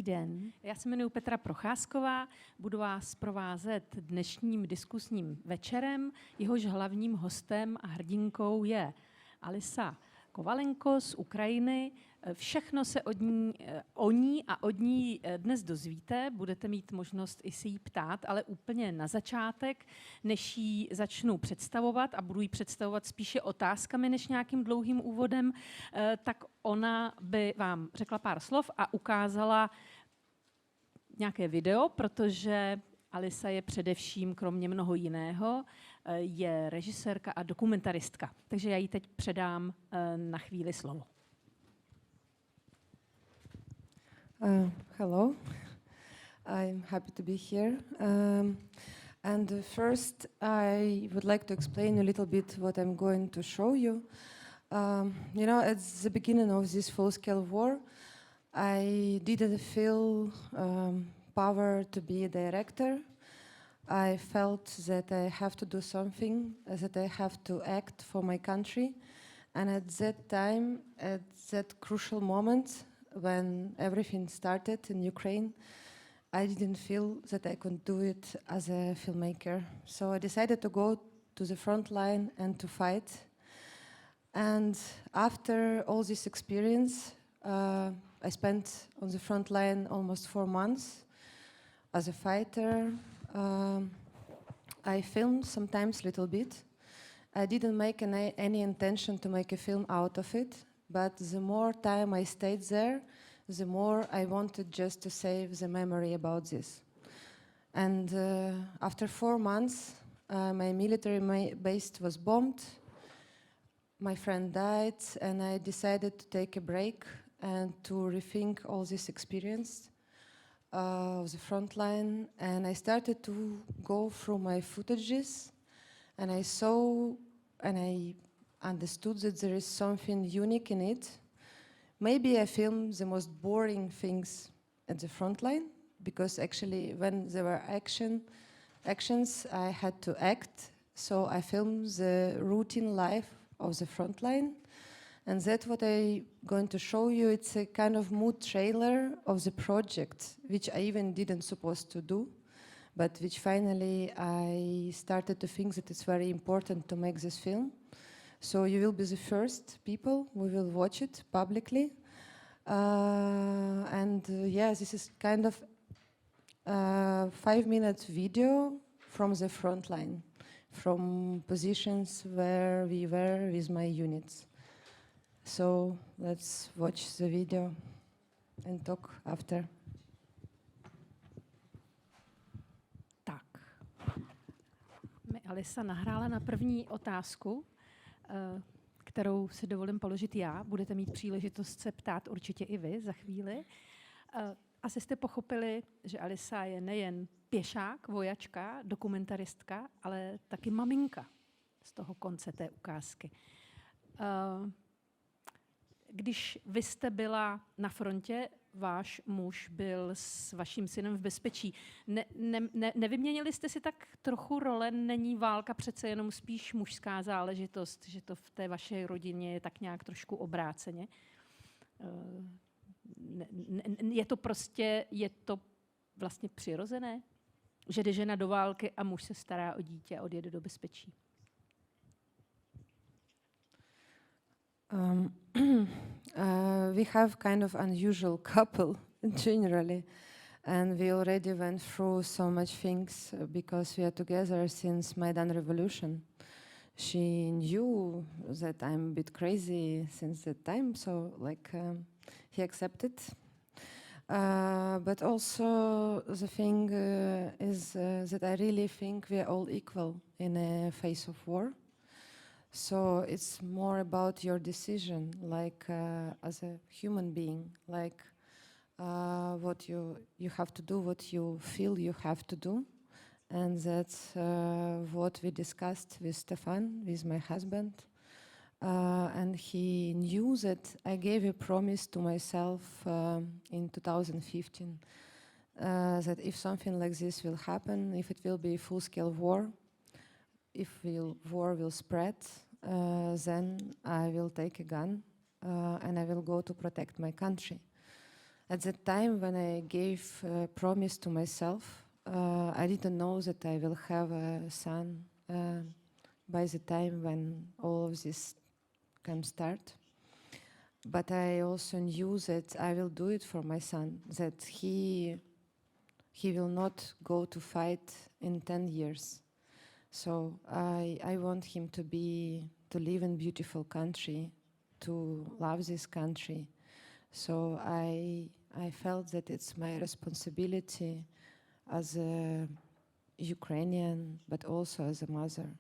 Dobrý den, já se jmenuji Petra Procházková, budu vás provázet dnešním diskusním večerem. Jehož hlavním hostem a hrdinkou je Alisa Kovalenko z Ukrajiny. Všechno se o ní a od ní dnes dozvíte, budete mít možnost i se jí ptát, ale úplně na začátek, než ji začnu představovat a budu ji představovat spíše otázkami než nějakým dlouhým úvodem, tak ona by vám řekla pár slov a ukázala nějaké video, protože Alisa je především, kromě mnoho jiného, je režisérka a dokumentaristka. Takže já jí teď předám na chvíli slovo. Hello, I'm happy to be here. And first, I would like to explain a little bit what I'm going to show you. You know, at the beginning of this full-scale war, I didn't feel power to be a director. I felt that I have to do something, that I have to act for my country. And at that time, at that crucial moment, when everything started in Ukraine, I didn't feel that I could do it as a filmmaker. So I decided to go to the front line and to fight. And after all this experience, I spent on the front line almost 4 months as a fighter. I filmed sometimes a little bit. I didn't make any intention to make a film out of it. But the more time I stayed there, the more I wanted just to save the memory about this. And after 4 months, my military base was bombed. My friend died, and I decided to take a break and to rethink all this experience of the front line. And I started to go through my footages, and I saw and I understood that there is something unique in it. Maybe I filmed the most boring things at the front line, because actually when there were actions, I had to act. So I filmed the routine life of the front line. And that's what I'm going to show you. It's a kind of mood trailer of the project, which I even didn't supposed to do, but which finally I started to think that it's very important to make this film. So you will be the first people who will watch it publicly. Yeah, this is kind of a 5-minute video from the front line, from positions where we were with my units. So let's watch the video and talk after. Tak. Mi Alisa nahrála na první otázku, kterou si dovolím položit já. Budete mít příležitost se ptát určitě i vy za chvíli. Asi jste pochopili, že Alisa je nejen pěšák, vojačka, dokumentaristka, ale taky maminka z toho konce té ukázky. Když vy jste byla na frontě, váš muž byl s vaším synem v bezpečí. Nevyměnili jste si tak trochu role? Není válka přece jenom spíš mužská záležitost, že to v té vaší rodině je tak nějak trošku obráceně? Je to vlastně přirozené, že jde žena do války a muž se stará o dítě a odjede do bezpečí? We have kind of unusual couple generally, and we already went through so much things because we are together since Maidan Revolution. She knew that I'm a bit crazy since that time, so he accepted. But also the thing is that I really think we are all equal in a face of war. So it's more about your decision, as a human being, what you have to do, what you feel you have to do. And that's what we discussed with Stefan, with my husband. And he knew that I gave a promise to myself in 2015, that if something like this will happen, if it will be a full-scale war, if war will spread, then I will take a gun and I will go to protect my country. At that time, when I gave promise to myself, I didn't know that I will have a son by the time when all of this can start. But I also knew that I will do it for my son, that he will not go to fight in 10 years. So I want him to live in beautiful country, to love this country. So I felt that it's my responsibility as a Ukrainian, but also as a mother.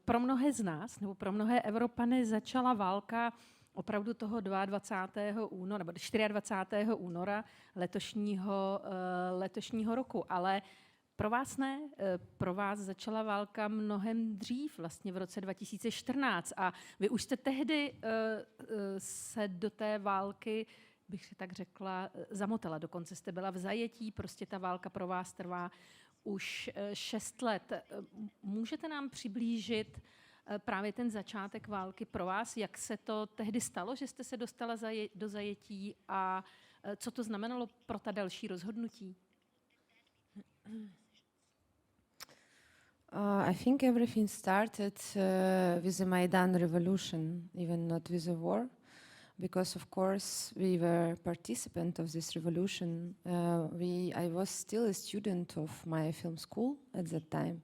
Pro mnohé z nás, nebo pro mnohé Evropany, začala válka opravdu toho 22. února, nebo 24. února letošního roku. Ale pro vás ne, pro vás začala válka mnohem dřív, vlastně v roce 2014. A vy už jste tehdy se do té války, bych si tak řekla, zamotala. Dokonce jste byla v zajetí, prostě ta válka pro vás trvá už 6 let. Můžete nám přiblížit právě ten začátek války pro vás? Jak se to tehdy stalo, že jste se dostala do zajetí a co to znamenalo pro ta další rozhodnutí? I think everything started with the Maidan revolution, even not with a war, because of course we were participant of this revolution. I was still a student of my film school at that time,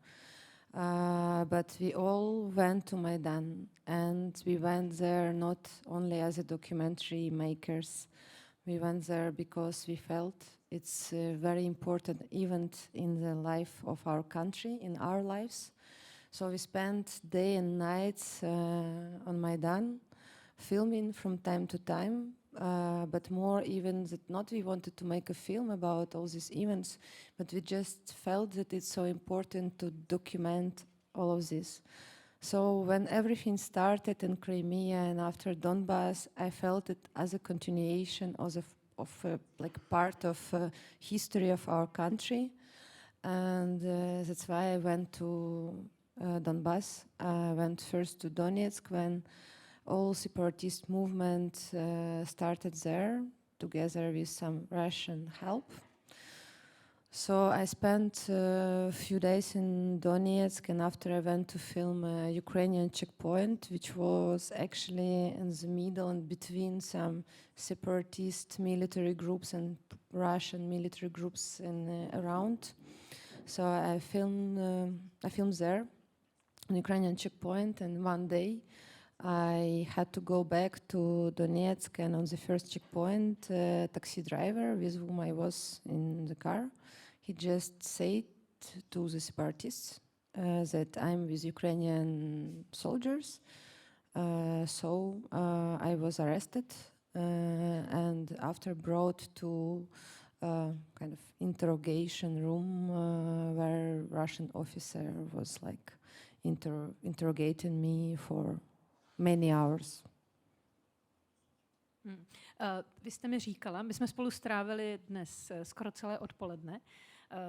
but we all went to Maidan, and we went there not only as a documentary makers. We went there because we felt it's a very important event in the life of our country, in our lives. So we spent day and night on Maidan, filming from time to time, but more even that not we wanted to make a film about all these events, but we just felt that it's so important to document all of this. So when everything started in Crimea and after Donbass, I felt it as a continuation of like part of history of our country, and that's why I went to Donbass. I went first to Donetsk when all separatist movement started there, together with some Russian help. So I spent a few days in Donetsk, and after I went to film a Ukrainian checkpoint, which was actually in the middle and between some separatist military groups and Russian military groups around. So I filmed there, an Ukrainian checkpoint, and one day I had to go back to Donetsk, and on the first checkpoint, a taxi driver with whom I was in the car, he just said to the separatists that I'm with Ukrainian soldiers. So I was arrested and after brought to kind of interrogation room where Russian officer was like interrogating me for many hours. Vy jste mi říkala, my jsme spolu strávili dnes skoro celé odpoledne.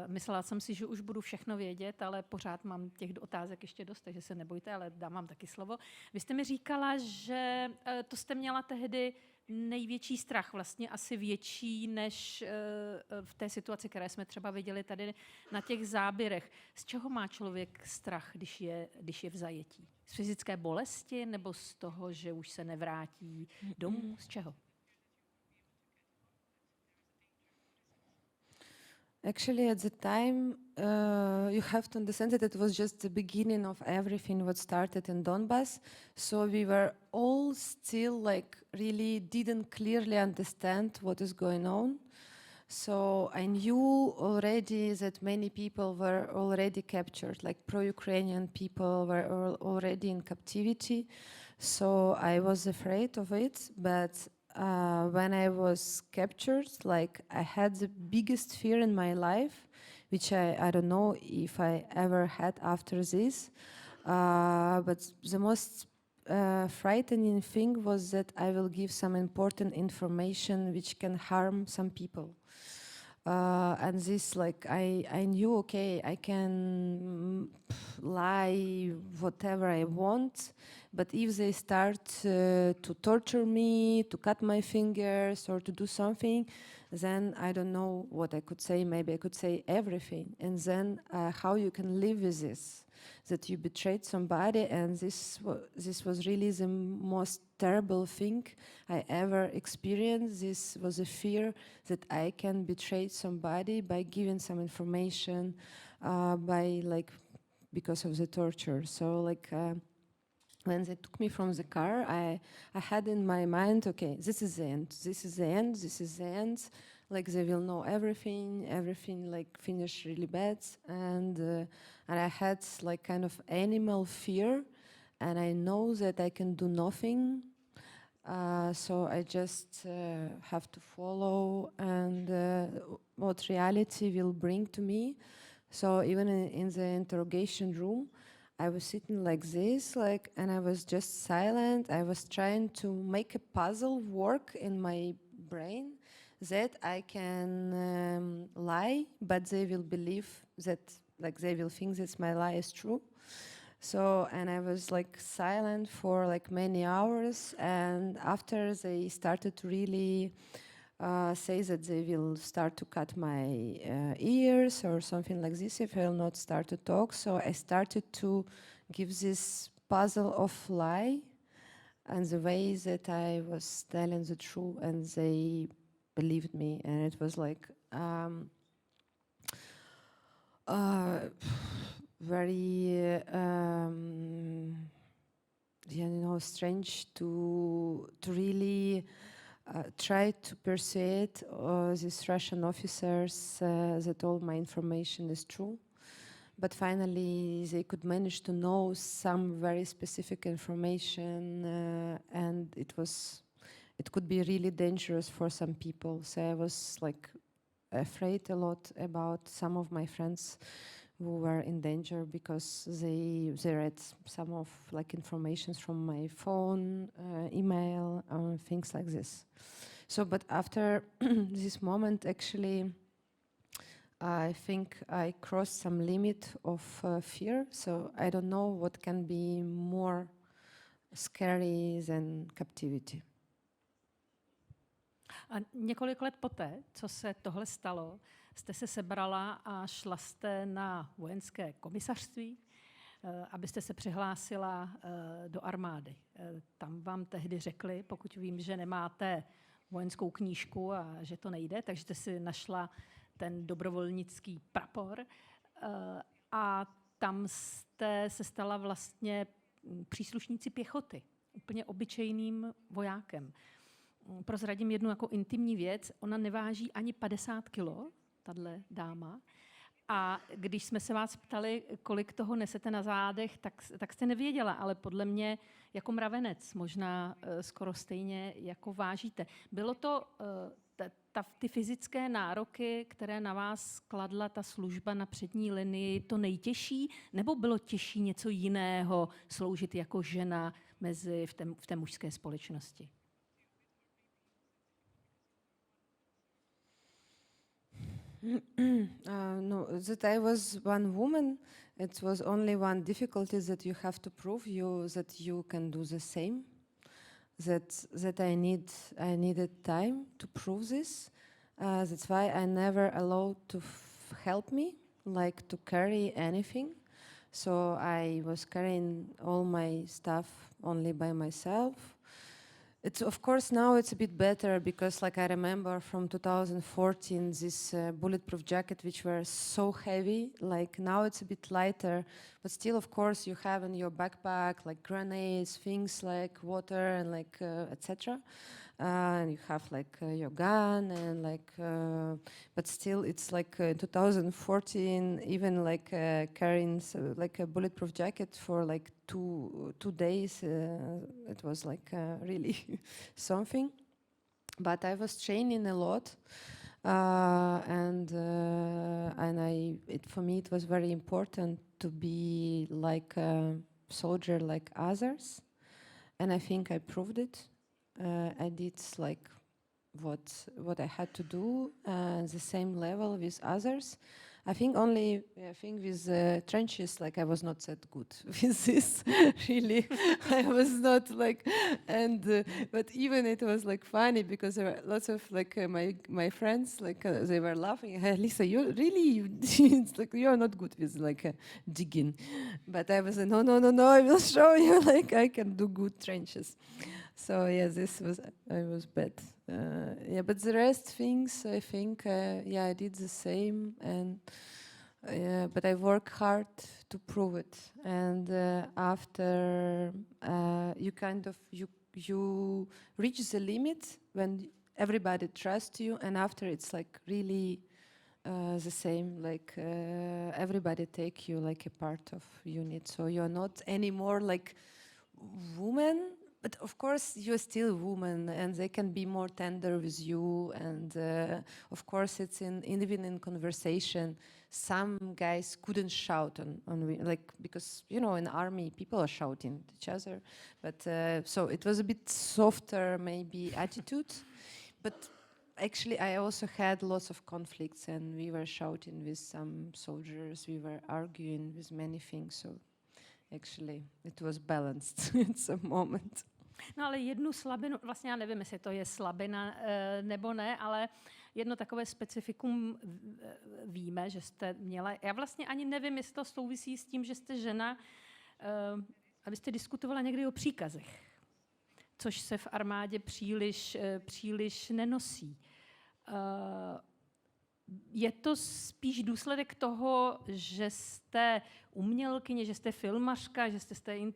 Myslela jsem si, že už budu všechno vědět, ale pořád mám těch otázek ještě dost, takže se nebojte, ale dám vám taky slovo. Vy jste mi říkala, že to jste měla tehdy největší strach, vlastně asi větší než v té situaci, které jsme třeba viděli tady na těch záběrech. Z čeho má člověk strach, když je v zajetí? Z fyzické bolesti nebo z toho, že už se nevrátí domů? Z čeho? Actually, at the time, you have to understand that it was just the beginning of everything what started in Donbass. So we were all still like really didn't clearly understand what is going on. So I knew already that many people were already captured, like pro-Ukrainian people were already in captivity. So I was afraid of it, but when I was captured, like I had the biggest fear in my life, which I don't know if I ever had after this. But the most frightening thing was that I will give some important information which can harm some people. And this, like, I knew, okay, I can lie whatever I want, but if they start to torture me, to cut my fingers, or to do something, then I don't know what I could say. Maybe I could say everything. And then how you can live with this, that you betrayed somebody, and this was really the most terrible thing I ever experienced. This was a fear that I can betray somebody by giving some information, because of the torture. So when they took me from the car, I had in my mind, okay, this is the end, this is the end, this is the end. Like, they will know everything, like finish really bad. And I had like kind of animal fear, and I know that I can do nothing. So I just have to follow and what reality will bring to me. So even in the interrogation room, I was sitting like this, and I was just silent. I was trying to make a puzzle work in my brain that I can lie, but they will believe that, like, they will think that my lie is true. So, and I was like silent for like many hours, and after they started to really say that they will start to cut my ears or something like this if I will not start to talk. So I started to give this puzzle of lie and the way that I was telling the truth, and they believed me. And it was like very strange to really try to persuade these Russian officers that all my information is true. But finally, they could manage to know some very specific information, and it could be really dangerous for some people. So I was like afraid a lot about some of my friends who were in danger because they read some of like informations from my phone, email, things like this. So, but after this moment, actually, I think I crossed some limit of fear. So I don't know what can be more scary than captivity. A několik let poté, co se tohle stalo, jste se sebrala a šla jste na vojenské komisařství, abyste se přihlásila do armády. Tam vám tehdy řekli, pokud vím, že nemáte vojenskou knížku a že to nejde, takže jste si našla ten dobrovolnický prapor a tam jste se stala vlastně příslušníci pěchoty, úplně obyčejným vojákem. Prozradím jednu jako intimní věc, ona neváží ani 50 kilo, tahle dáma. A když jsme se vás ptali, kolik toho nesete na zádech, tak jste nevěděla, ale podle mě jako mravenec, možná skoro stejně jako vážíte. Bylo to ty fyzické nároky, které na vás kladla ta služba na přední linii, to nejtěžší, nebo bylo těžší něco jiného sloužit jako žena v té mužské společnosti? No, that I was one woman, it was only one difficulty, that you have to prove that you can do the same. That I needed time to prove this. That's why I never allowed to help me, like to carry anything. So I was carrying all my stuff only by myself. It's, of course, now it's a bit better because, like, I remember from 2014 this bulletproof jacket, which were so heavy. Like, now it's a bit lighter, but still, of course, you have in your backpack like grenades, things like water and like etc. And you have like your gun and like, but still, it's like 2014. Even like carrying like a bulletproof jacket for like two days, it was like really something. But I was training a lot, and for me it was very important to be like a soldier like others, and I think I proved it. I did like what I had to do the same level with others. I think with trenches, like I was not that good with this. Really, I was not like, but even it was like funny because there were lots of like my friends like they were laughing. Hey, Lisa, it's like you're not good with like digging, but I was no, I will show you like I can do good trenches. So yeah, I was bad. But the rest things I think I did the same, and but I work hard to prove it. And after you reach the limit when everybody trusts you, and after it's like really the same. Like everybody take you like a part of unit. So you're not anymore like woman. But of course, you're still a woman, and they can be more tender with you. And of course, it's even in conversation. Some guys couldn't shout like because in army people are shouting at each other. But so it was a bit softer, maybe attitude. But actually, I also had lots of conflicts, and we were shouting with some soldiers. We were arguing with many things. So. Actually, it was balanced at some moment. No ale jednu slabinu, vlastně já nevím, jestli to je slabina nebo ne, ale jedno takové specifikum víme, že jste měla. Já vlastně ani nevím, jestli to souvisí s tím, že jste žena, abyste diskutovala někdy o příkazech, což se v armádě příliš nenosí. Je to spíš důsledek toho, že jste umělkyně, že jste filmařka, že jste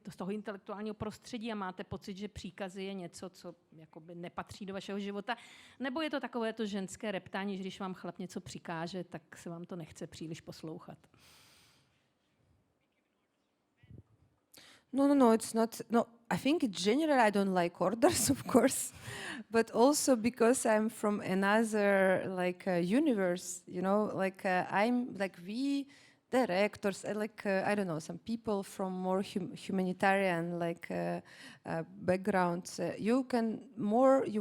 z toho intelektuálního prostředí a máte pocit, že příkazy je něco, co jakoby nepatří do vašeho života? Nebo je to takové to ženské reptání, že když vám chlap něco přikáže, tak se vám to nechce příliš poslouchat? No, it's not. No, I think in general I don't like orders, of course, but also because I'm from another like universe, I'm like we directors, I don't know, some people from more humanitarian backgrounds. You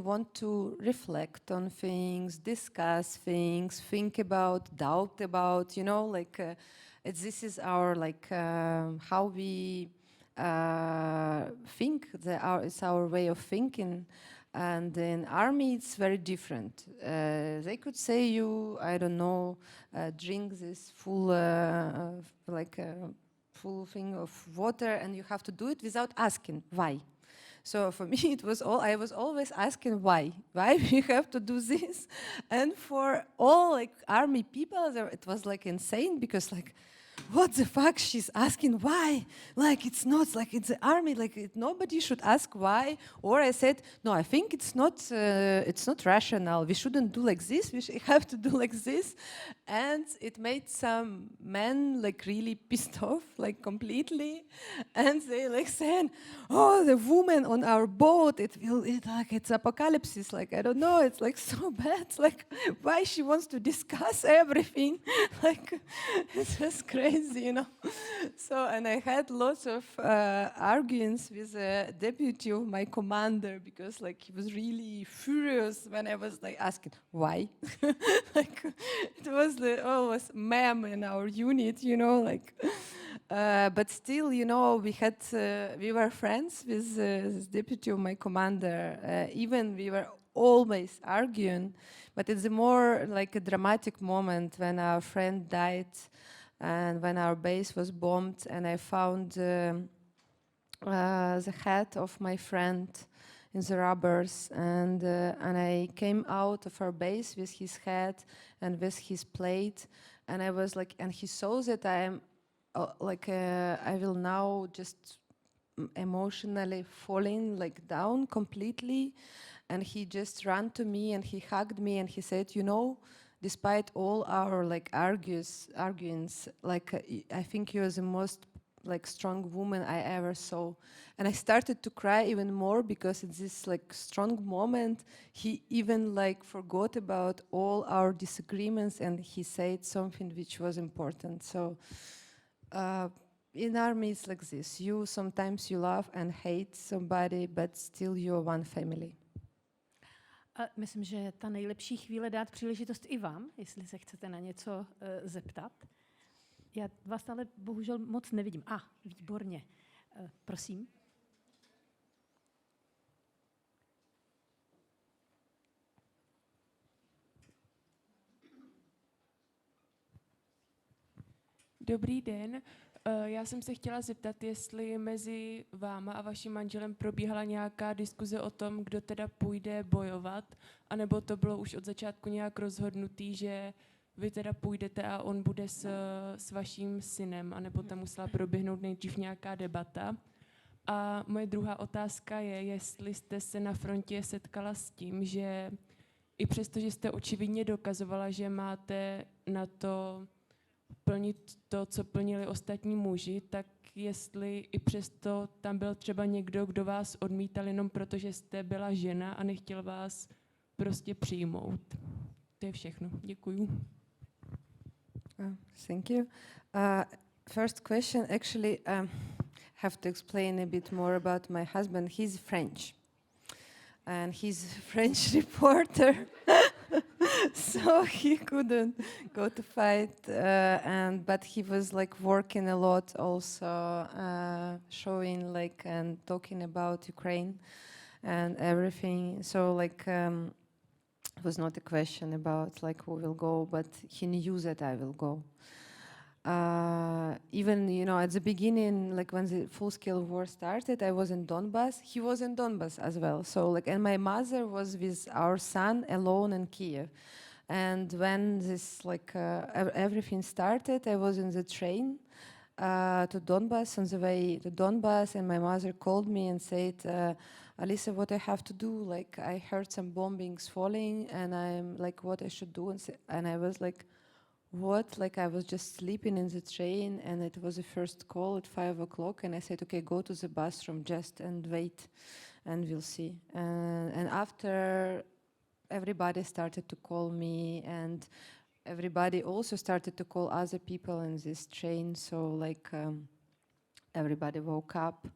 want to reflect on things, discuss things, think about, doubt about, this is our how we. It's our way of thinking, and in army it's very different. They could say you, I don't know, drink this full thing of water, and you have to do it without asking why. So for me, I was always asking why we have to do this, and for all army people, it was insane because what the fuck? She's asking why? It's not it's the army. Nobody should ask why. Or I said, no, I think it's not rational. We shouldn't do like this. We have to do like this. And it made some men really pissed off, completely. And they saying, oh, the woman on our boat. It's apocalypse. I don't know. It's so bad. Why she wants to discuss everything? It's just crazy. So, and I had lots of arguments with the deputy of my commander because he was really furious when I was asking why. It was always ma'am in our unit, but still, we were friends with this deputy of my commander. Even we were always arguing, but it's a more a dramatic moment when our friend died. And when our base was bombed, and I found the head of my friend in the rubbers, and I came out of our base with his head and with his plate, and I was and he saw that I'm I will now just emotionally falling down completely, and he just ran to me and he hugged me and he said, despite all our arguments, I think you're the most strong woman I ever saw. And I started to cry even more because it's this strong moment. He even forgot about all our disagreements and he said something which was important. So in army it's like this. Sometimes you love and hate somebody, but still you're one family. A myslím, že je ta nejlepší chvíle dát příležitost i vám, jestli se chcete na něco zeptat. Já vás ale bohužel moc nevidím. Výborně. Prosím. Dobrý den. Já jsem se chtěla zeptat, jestli mezi váma a vaším manželem probíhala nějaká diskuze o tom, kdo teda půjde bojovat, anebo to bylo už od začátku nějak rozhodnutý, že vy teda půjdete a on bude s vaším synem, anebo tam musela proběhnout nejdřív nějaká debata. A moje druhá otázka je, jestli jste se na frontě setkala s tím, že i přesto, že jste očividně dokazovala, že máte na to plnit to, co plnili ostatní muži, tak jestli i přesto tam byl třeba někdo, kdo vás odmítal jenom proto, že jste byla žena a nechtěl vás prostě přijmout. To je všechno. Děkuju. Thank you. First question, actually, have to explain a bit more about my husband. He's French, and he's a French reporter, so he couldn't go to fight. But he was like working a lot, also showing like and talking about Ukraine and everything. So like. It was not a question about like who will go, but he knew that I will go. Even, you know, at the beginning, like when the full-scale war started, I was in Donbas. He was in Donbas as well. So like, and my mother was with our son alone in Kiev. And when this like everything started, I was in the train to Donbas, on the way to Donbas, and my mother called me and said, Alisa, what I have to do? Like, I heard some bombings falling, and I'm like, what I should do? And I was like, what? Like, I was just sleeping in the train, and it was the first call at 5 o'clock, and I said, okay, go to the bathroom just and wait, and we'll see. And after, everybody started to call me, and everybody also started to call other people in this train, so like everybody woke up.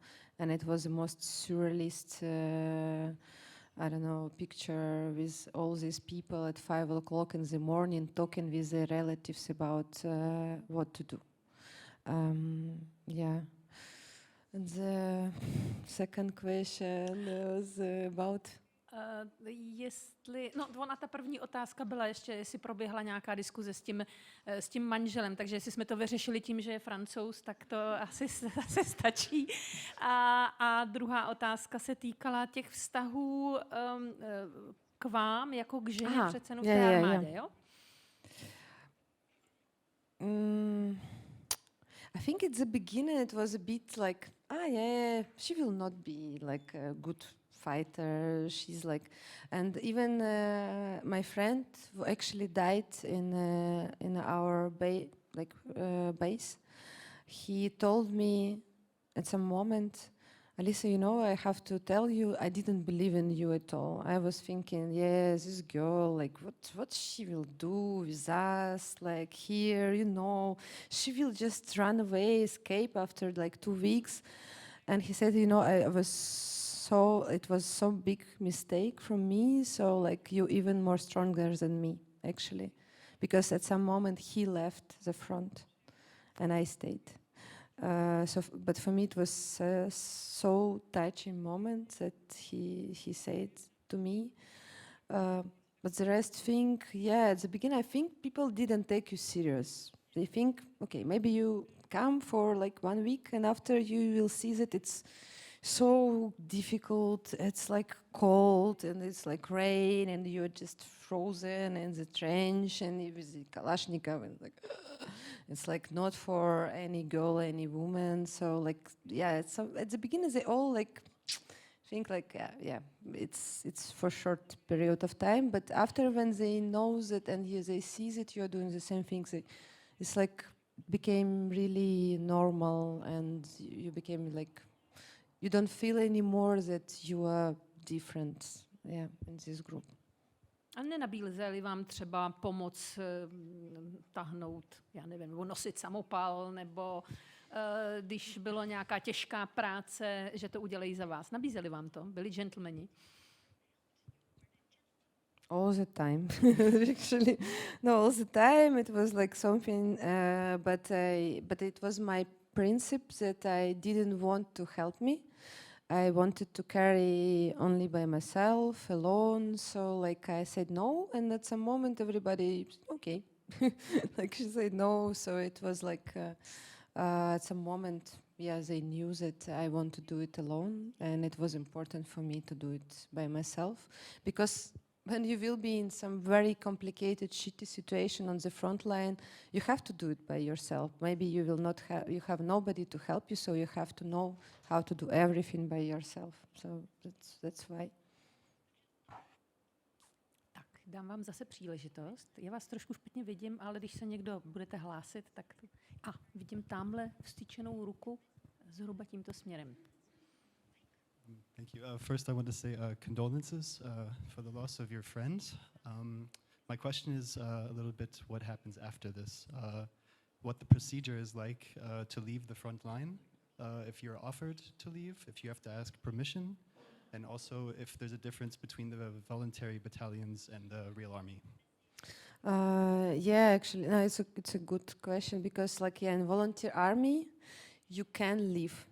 And it was the most surrealist, I don't know, picture with all these people at 5 o'clock in the morning talking with their relatives about what to do. Yeah. And the second question was about... Ona ta první otázka byla ještě, jestli proběhla nějaká diskuze s tím manželem, takže jestli jsme to vyřešili tím, že je Francouz, tak to asi stačí. A druhá otázka se týkala těch vztahů k vám, jako k ženě přece v té armádě, jo? I think at the beginning it was a bit like, she will not be like a good fighter. She's like, and even my friend who actually died in our base, he told me at some moment, Alisa, you know, I have to tell you, I didn't believe in you at all. I was thinking, yes, this girl, like, what she will do with us, like here, you know, she will just run away, escape after like 2 weeks. And he said, you know, it was so big mistake from me, so like you even more stronger than me, actually. Because at some moment he left the front and I stayed. But for me it was so touching moment that he said to me. But the rest think, at the beginning I think people didn't take you serious. They think, okay, maybe you come for like 1 week and after you will see that it's so difficult, it's like cold and it's like rain and you're just frozen in the trench and with the Kalashnikov and like it's like not for any girl, any woman. So like it's at the beginning they all like think like it's for short period of time, but after when they know that and they see that you're doing the same things, it's like became really normal and you became like you don't feel anymore that you are different, in this group. A nenabízeli vám třeba pomoc tahnout, já nevím, nebo nosit samopal, nebo když bylo nějaká těžká práce, že to udělají za vás. Nabízeli vám to? Byli gentlemani? All the time, actually. No, all the time. It was like something, but it was my principle that I didn't want to help me. I wanted to carry only by myself, alone. So like I said no, and at some moment everybody, okay. Like she said no, so it was like at some moment, yeah, they knew that I want to do it alone, and it was important for me to do it by myself, because when you will be in some very complicated, shitty situation on the front line, you have to do it by yourself. Maybe you will not have, you have nobody to help you, so you have to know how to do everything by yourself. So that's why. Tak, dám vám zase příležitost. Já vás trošku špatně vidím, ale když se někdo budete hlásit, tak... vidím tamhle vstyčenou ruku zhruba tímto směrem. Thank you. First, I want to say condolences for the loss of your friend. My question is a little bit what happens after this, what the procedure is like to leave the front line, if you're offered to leave, if you have to ask permission, and also if there's a difference between the voluntary battalions and the real army. Yeah, actually, no, it's a good question, because like in volunteer army, you can leave.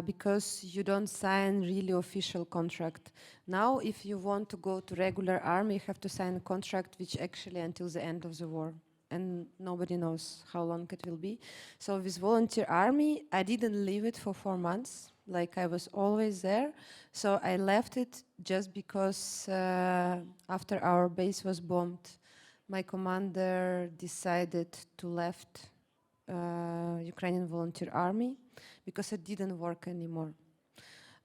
Because you don't sign really official contract. Now, if you want to go to regular army, you have to sign a contract which actually until the end of the war. And nobody knows how long it will be. So with volunteer army, I didn't leave it for 4 months. Like I was always there. So I left it just because after our base was bombed, my commander decided to left Ukrainian volunteer army, because it didn't work anymore.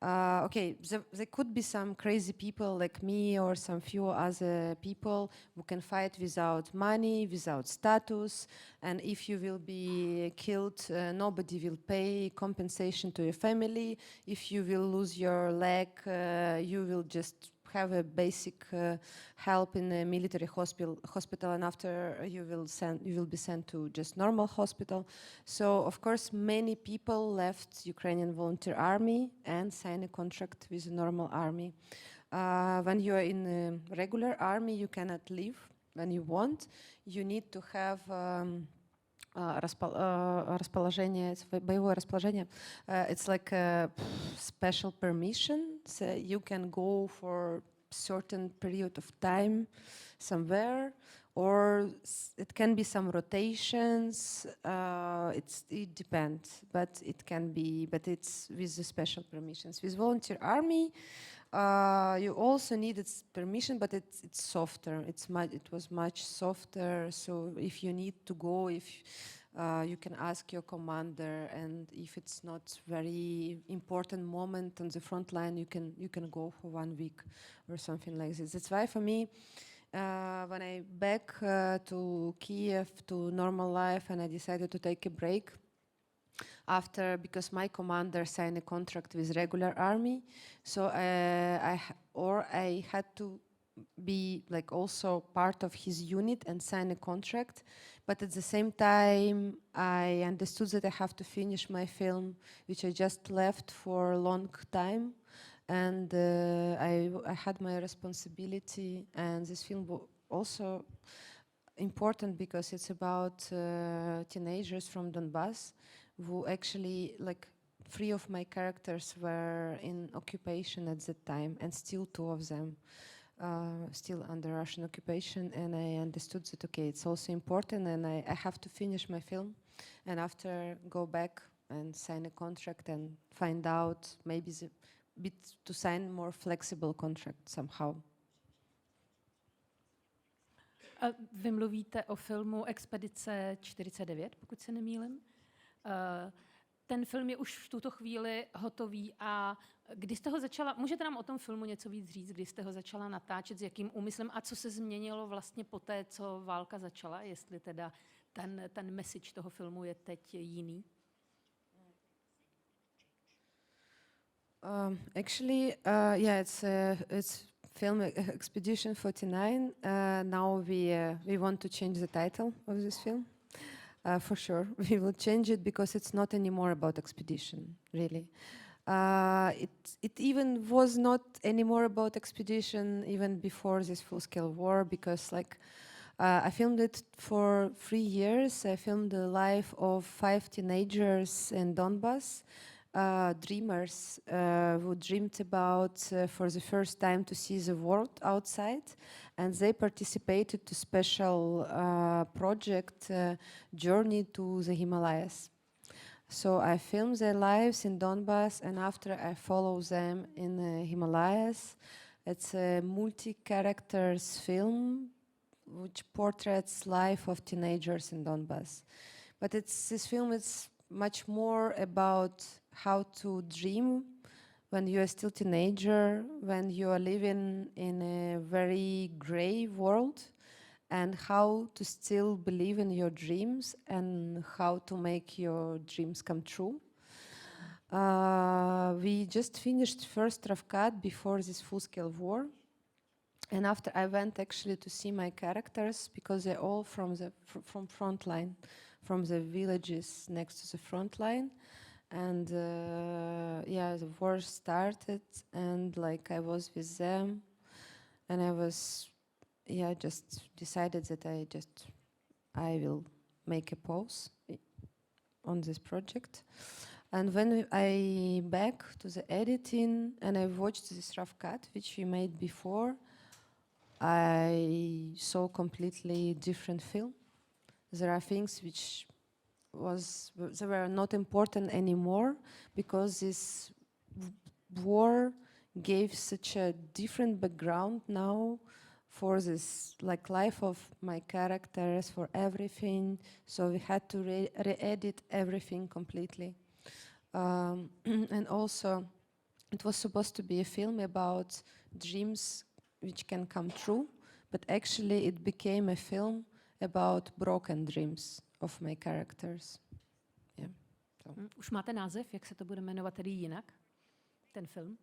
Okay, there could be some crazy people like me or some few other people who can fight without money, without status, and if you will be killed, nobody will pay compensation to your family. If you will lose your leg, you will just have a basic help in a military hospital, and after you will be sent to just normal hospital. So of course many people left Ukrainian volunteer army and signed a contract with the normal army. When you are in a regular army, you cannot leave when you want. You need to have расположение, боевое расположение. It's like a special permission. So you can go for certain period of time somewhere, or it can be some rotations. It depends, but it can be. But it's with the special permissions. With volunteer army, you also needed permission, but it's softer. It was much softer. So if you need to go, you can ask your commander, and if it's not very important moment on the front line, you can go for 1 week or something like this. That's why for me, when I back to Kiev to normal life, and I decided to take a break after, because my commander signed a contract with regular army, so I had to be like also part of his unit and sign a contract. But at the same time, I understood that I have to finish my film, which I just left for a long time. And I had my responsibility, and this film was also important because it's about teenagers from Donbass who actually, like, 3 of my characters were in occupation at that time, and still 2 of them still under Russian occupation. And I understood that, okay, it's also important, and I have to finish my film, and after go back and sign a contract and find out maybe to sign more flexible contract somehow. Vy mluvíte o filmu Expedice 49, pokud se nemýlim. Ten film je už v tuto chvíli hotový, a kdy jste ho začala, můžete nám o tom filmu něco víc říct, kdy jste ho začala natáčet, s jakým úmyslem a co se změnilo vlastně po té, co válka začala, jestli teda ten message toho filmu je teď jiný? Actually, yeah, it's film Expedition 49. Now we want to change the title of this film. For sure, we will change it because it's not anymore about expedition, really. It even was not anymore about expedition even before this full-scale war, because like I filmed it for 3 years. I filmed the life of 5 teenagers in Donbass, dreamers who dreamed about for the first time to see the world outside, and they participated to special project journey to the Himalayas. So I filmed their lives in Donbass, and after I follow them in the Himalayas. It's a multi-characters film which portraits life of teenagers in Donbass. But this film is much more about how to dream when you are still teenager, when you are living in a very gray world, and how to still believe in your dreams and how to make your dreams come true. We just finished first rough cut before this full-scale war. And after I went actually to see my characters, because they're all from front line, from the villages next to the front line. And yeah, the war started, and like I was with them, and I was, yeah, just decided that I will make a pause on this project. And when I back to the editing and I watched this rough cut, which we made before, I saw completely different film. There are things which they were not important anymore, because this war gave such a different background now for this like life of my characters, for everything. So we had to re-edit everything completely. And also it was supposed to be a film about dreams which can come true, but actually it became a film about broken dreams of my characters. Yeah. So. Už máte název, jak se to bude jmenovat tedy jinak, ten film?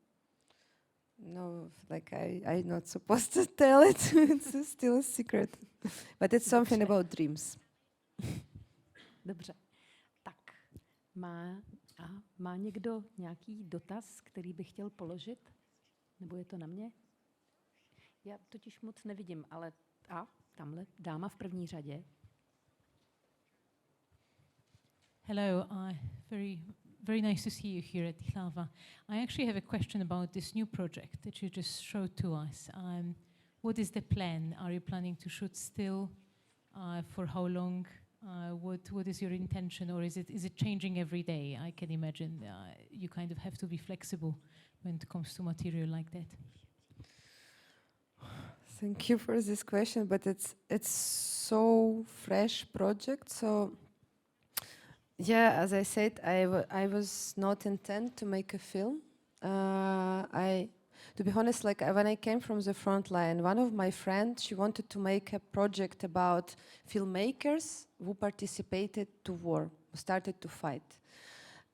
No, like I'm not supposed to tell it. It's still a secret. But it's something about dreams. Dobře. Tak, má někdo nějaký dotaz, který by chtěl položit? Nebo je to na mě? Já totiž moc nevidím, ale tamhle dáma v první řadě. Hello, very nice to see you here at Hlava. I actually have a question about this new project that you just showed to us. What is the plan? Are you planning to shoot still? For how long? What is your intention, or is it changing every day? I can imagine you kind of have to be flexible when it comes to material like that. Thank you for this question, but it's so fresh project. So yeah, as I said, I was not intent to make a film. To be honest, like when I came from the front line, one of my friends, she wanted to make a project about filmmakers who participated to war, who started to fight.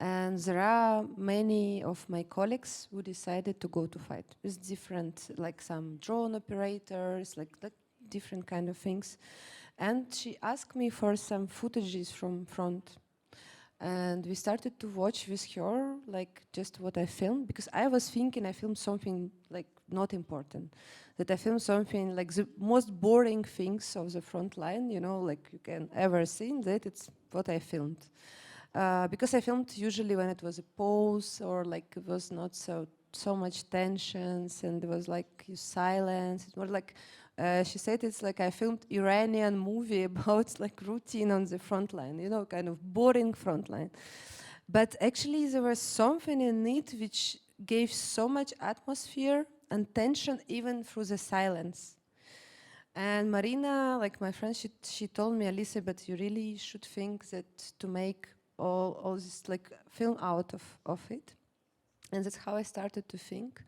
And there are many of my colleagues who decided to go to fight with different, like some drone operators, like different kind of things. And she asked me for some footages from front. And we started to watch with her, like just what I filmed, because I was thinking I filmed something like not important, that I filmed something like the most boring things of the front line, you know, like you can ever see, that it's what I filmed. Because I filmed usually when it was a pause, or like it was not so much tensions, and it was like silence. It's more like she said it's like I filmed Iranian movie about like routine on the front line, you know, kind of boring front line. But actually there was something in it which gave so much atmosphere and tension even through the silence. And Marina, like my friend, she told me, Alisa, but you really should think that to make all this like film out of it. And that's how I started to think.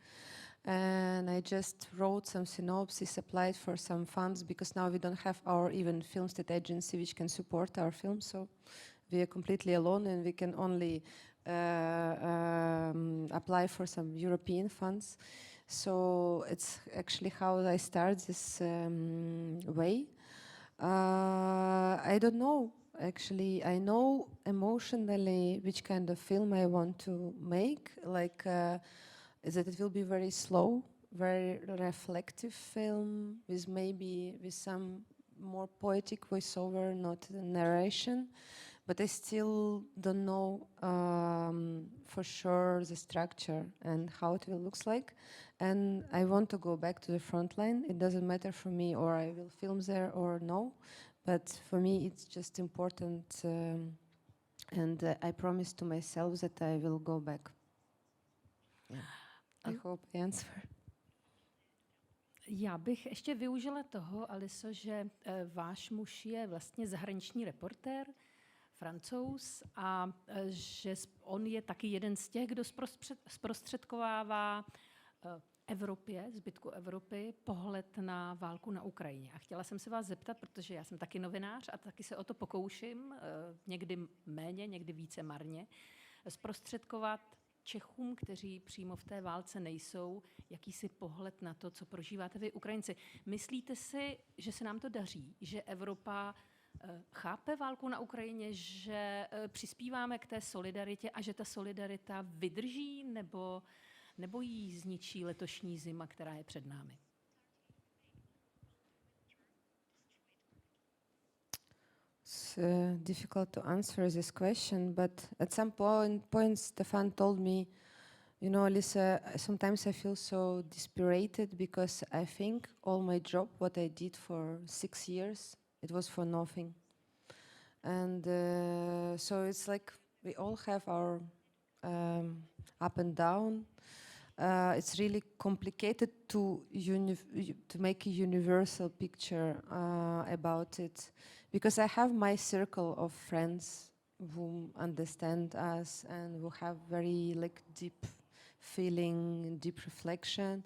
And I just wrote some synopsis, applied for some funds, because now we don't have our even film state agency which can support our film. So we are completely alone, and we can only apply for some European funds. So it's actually how I start this way. I don't know. Actually, I know emotionally which kind of film I want to make. Like, is that it will be very slow, very reflective film with some more poetic voiceover, not narration. But I still don't know for sure the structure and how it will look like. And I want to go back to the front line. It doesn't matter for me or I will film there or no. But for me, it's just important. And I promise to myself that I will go back. Yeah. I hope I answer. Já bych ještě využila toho, Aliso, že váš muž je vlastně zahraniční reportér, Francouz, a že on je taky jeden z těch, kdo zprostředkovává Evropě, zbytku Evropy, pohled na válku na Ukrajině. A chtěla jsem se vás zeptat, protože já jsem taky novinář a taky se o to pokouším, někdy méně, někdy více marně, zprostředkovat Čechům, kteří přímo v té válce nejsou, jakýsi pohled na to, co prožíváte vy, Ukrajinci. Myslíte si, že se nám to daří, že Evropa chápe válku na Ukrajině, že přispíváme k té solidaritě a že ta solidarita vydrží, nebo jí zničí letošní zima, která je před námi? It's difficult to answer this question, but at some point Stefan told me, you know, Lisa, sometimes I feel so desperated because I think all my job, what I did for 6 years, it was for nothing. And so it's like we all have our up and down. It's really complicated to make a universal picture about it, because I have my circle of friends who understand us and who have very like deep feeling, deep reflection.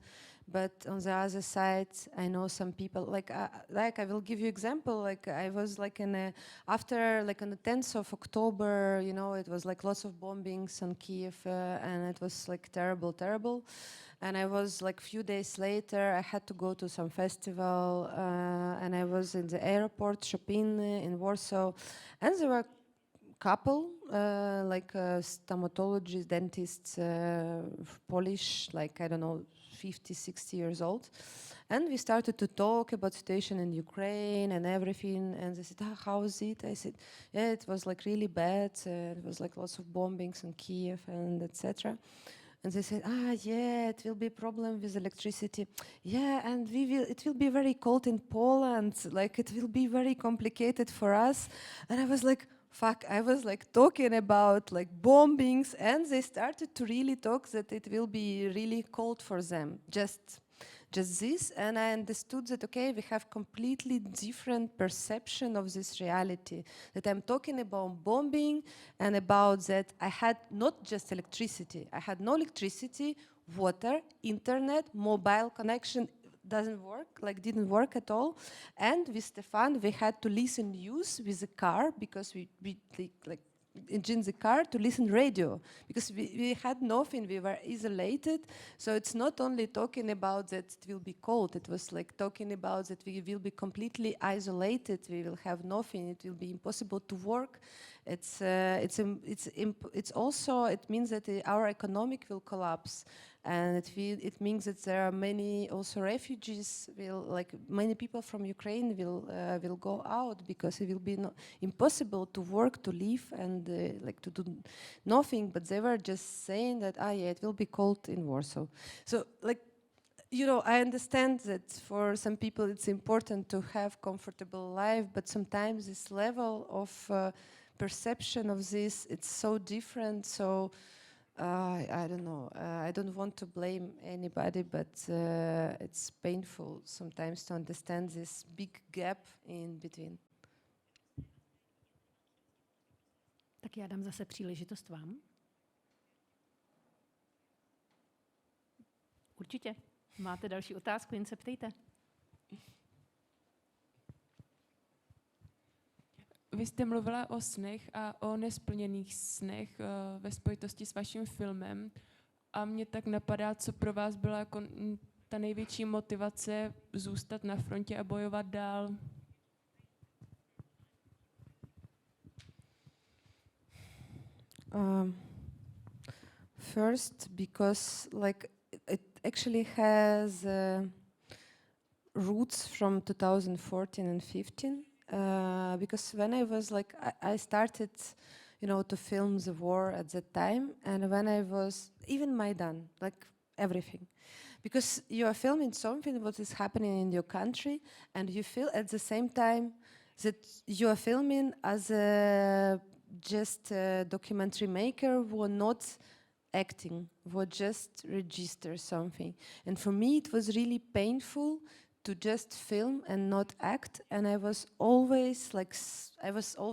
But on the other side, I know some people, like I will give you example, like I was like after like on the 10th of October, you know, it was like lots of bombings on Kiev and it was like terrible. And I was like few days later, I had to go to some festival and I was in the airport shopping in Warsaw, and there were couple, like stomatologists, dentists, Polish, like, I don't know, 50, 60 years old. And we started to talk about situation in Ukraine and everything. And they said, how is it? I said, yeah, it was like really bad. It was like lots of bombings in Kiev and etc. And they said, yeah, it will be a problem with electricity. Yeah, and it will be very cold in Poland. Like, it will be very complicated for us. And I was like, fuck, I was like talking about like bombings, and they started to really talk that it will be really cold for them. Just this, and I understood that, okay, we have completely different perception of this reality. That I'm talking about bombing and about that I had not just electricity, I had no electricity, water, internet, mobile connection didn't work at all. And with Stefan, we had to listen news with the car, because we like in the car to listen radio, because we had nothing, we were isolated. So it's not only talking about that it will be cold, it was like talking about that we will be completely isolated, we will have nothing, it will be impossible to work. It means that our economic will collapse. And it means that there are many also refugees. Many people from Ukraine will go out, because it will be impossible to work, to live, and to do nothing. But they were just saying that yeah, it will be cold in Warsaw. So I understand that for some people it's important to have comfortable life, but sometimes this level of perception of this, it's so different. So. I don't know. I don't want to blame anybody, but it's painful sometimes to understand this big gap in between. Tak já dám zase příležitost vám. Určitě. Máte další otázku, jen se ptejte. Vy jste mluvila o snech a o nesplněných snech ve spojitosti s vaším filmem, a mě tak napadá, co pro vás byla jako ta největší motivace zůstat na frontě a bojovat dál. First, because like it actually has roots from 2014 and 15. Because when I was like, I started, to film the war at that time, and when I was even Maidan, like everything, because you are filming something what is happening in your country, and you feel at the same time that you are filming as a just a documentary maker who are not acting, who just register something. And for me, it was really painful to just film and not act, and I was always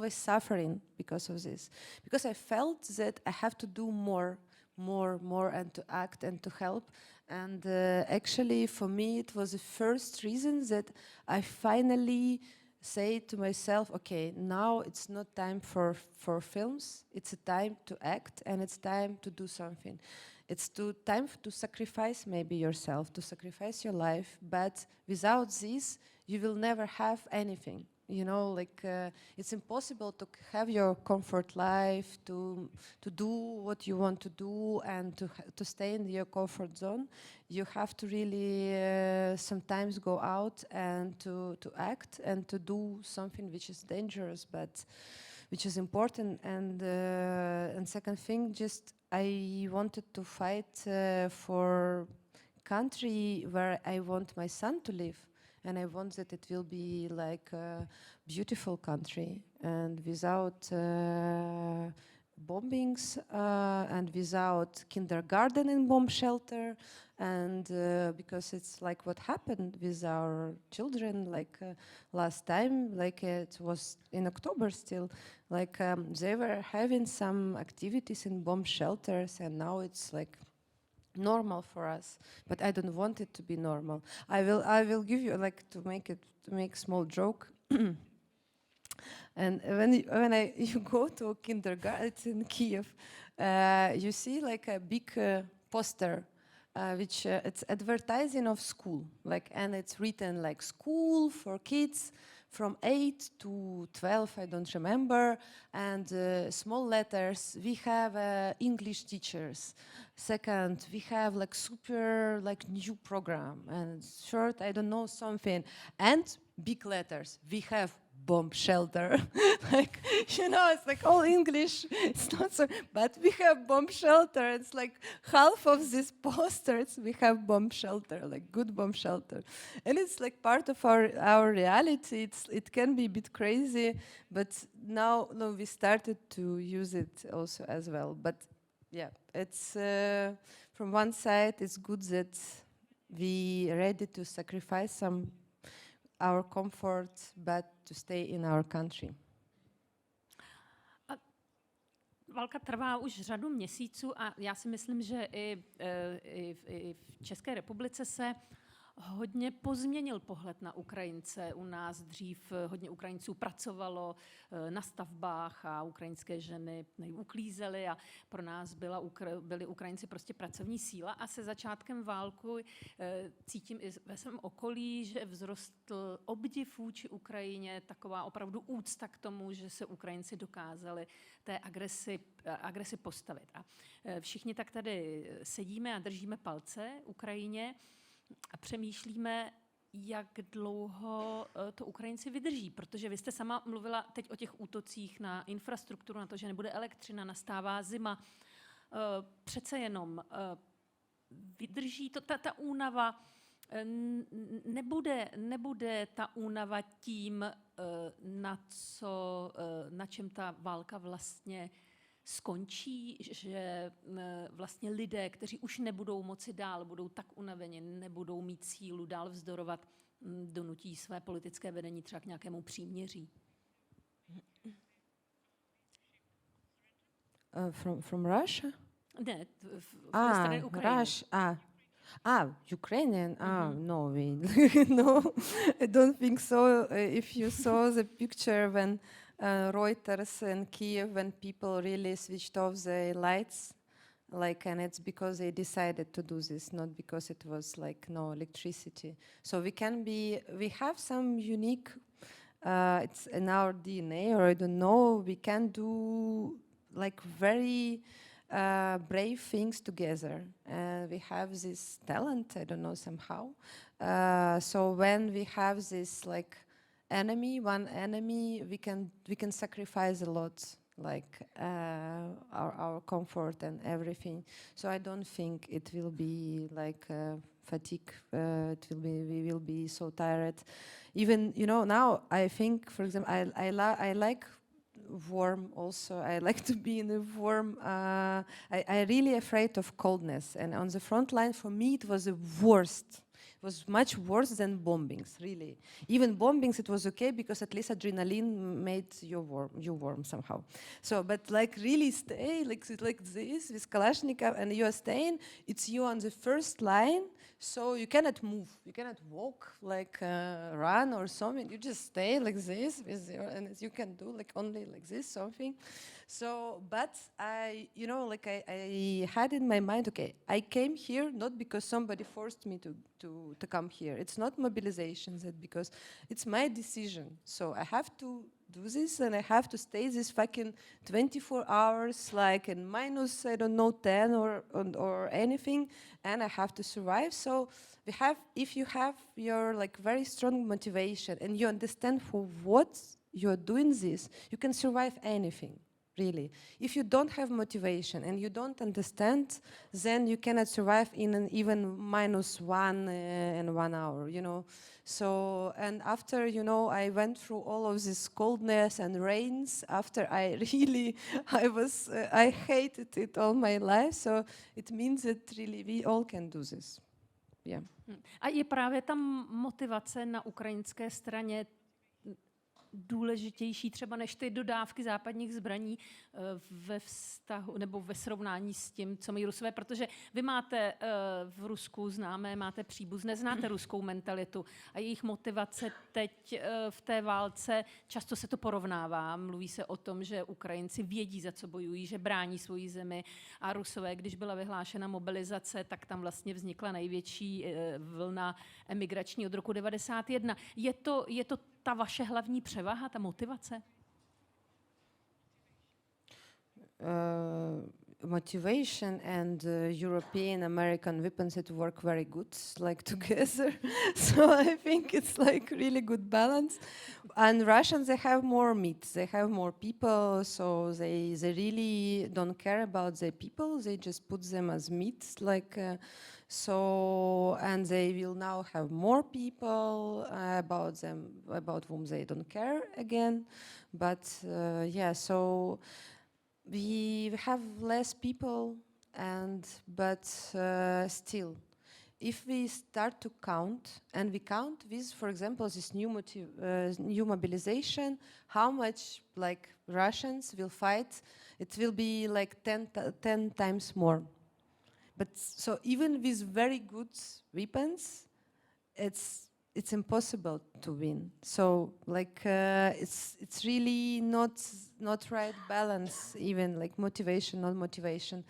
suffering because of this, because I felt that I have to do more, and to act and to help. And actually, for me, it was the first reason that I finally say to myself, okay, now it's not time for films, it's a time to act, and it's time to do something. It's time to sacrifice maybe yourself, to sacrifice your life, but without this, you will never have anything. It's impossible to have your comfort life, to do what you want to do, and to stay in your comfort zone. You have to really sometimes go out and to act and to do something which is dangerous, but which is important. And second thing, just I wanted to fight for country where I want my son to live. And I want that it will be like a beautiful country, and without bombings, and without kindergarten and bomb shelter, and because it's like what happened with our children, like last time, like it was in October still, like they were having some activities in bomb shelters, and now it's like normal for us, but I don't want it to be normal. I will give you like to make small joke. And when you go to a kindergarten, it's in Kiev, you see like a big poster, which it's advertising of school, like, and it's written like school for kids from 8 to 12, I don't remember, and small letters, we have English teachers. Second, we have like super like new program, and short, I don't know, something, and big letters, we have bomb shelter. Like, it's like all English, it's not so, but we have bomb shelter. It's like half of these posters, we have bomb shelter, like good bomb shelter. And it's like part of our reality. It can be a bit crazy, but now we started to use it also as well. But yeah, it's from one side, it's good that we are ready to sacrifice some our comfort, but to stay in our country. Válka trvá už řadu měsíců a já si myslím, že i v České republice se hodně pozměnil pohled na Ukrajince. U nás dřív hodně Ukrajinců pracovalo na stavbách a ukrajinské ženy uklízely a pro nás byli Ukrajinci prostě pracovní síla. A se začátkem války cítím i ve svém okolí, že vzrostl obdiv vůči Ukrajině, taková opravdu úcta k tomu, že se Ukrajinci dokázali té agresi postavit. A všichni tak tady sedíme a držíme palce Ukrajině a přemýšlíme, jak dlouho to Ukrajinci vydrží, protože vy jste sama mluvila teď o těch útocích na infrastrukturu, na to, že nebude elektřina, nastává zima. Přece jenom vydrží to, ta únava, nebude ta únava tím, na čem ta válka vlastně skončí, že vlastně lidé, kteří už nebudou moci dál, budou tak unaveni, nebudou mít sílu dál vzdorovat, donutí své politické vedení třeba k nějakému příměří. From Russia? Ne, ze strany Ukrajiny. Ukrainian. No, no, I don't think so. If you saw the picture when Reuters in Kiev, when people really switched off the lights, and it's because they decided to do this, not because it was like no electricity. So we have some unique, it's in our DNA, or I don't know, we can do like very brave things together. We have this talent, I don't know, somehow. So when we have this like one enemy, we can sacrifice a lot, like our comfort and everything. So I don't think it will be like fatigue. We will be so tired. Even now I think, for example, I like warm also. I like to be in a warm. I really afraid of coldness, and on the front line for me it was the worst. It was much worse than bombings, really. Even bombings, it was okay because at least adrenaline made you warm somehow. So, but like really stay like this with Kalashnikov, and you are staying. It's you on the first line, so you cannot move, you cannot walk, like run or something. You just stay like this with and you can do like only like this something. So, but I had in my mind, okay, I came here not because somebody forced me to come here. It's not mobilization, that because it's my decision. So I have to do this, and I have to stay this fucking 24 hours, like in minus, I don't know, 10 or anything, and I have to survive. So if you have your like very strong motivation and you understand for what you're doing this, you can survive anything. Really. If you don't have motivation and you don't understand, then you cannot survive in an even -1 in 1 hour, So, and after, I went through all of this coldness and rains, after I hated it all my life, so it means that really we all can do this. Yeah. A je právě tam motivace na ukrajinské straně důležitější třeba než ty dodávky západních zbraní ve vztahu nebo ve srovnání s tím, co mají Rusové, protože vy máte v Rusku známé, máte příbuzné, znáte ruskou mentalitu a jejich motivace teď v té válce, často se to porovnává, mluví se o tom, že Ukrajinci vědí, za co bojují, že brání svoji zemi a Rusové, když byla vyhlášena mobilizace, tak tam vlastně vznikla největší vlna emigrační od roku 1991. Je to ta vaše hlavní převaha, ta motivace? Motivation and European American weapons, it work very good, like together. So I think it's like really good balance. And Russians, they have more meat, they have more people, so they really don't care about their people. They just put them as meat, like. So, and they will now have more people about whom they don't care again. But yeah, so we have less people, but still, if we start to count, and we count with, for example, this new mobilization, how much like Russians will fight, it will be like 10 times more. But so even with very good weapons, it's impossible to win. So like it's really not right balance, even like motivation, not motivation.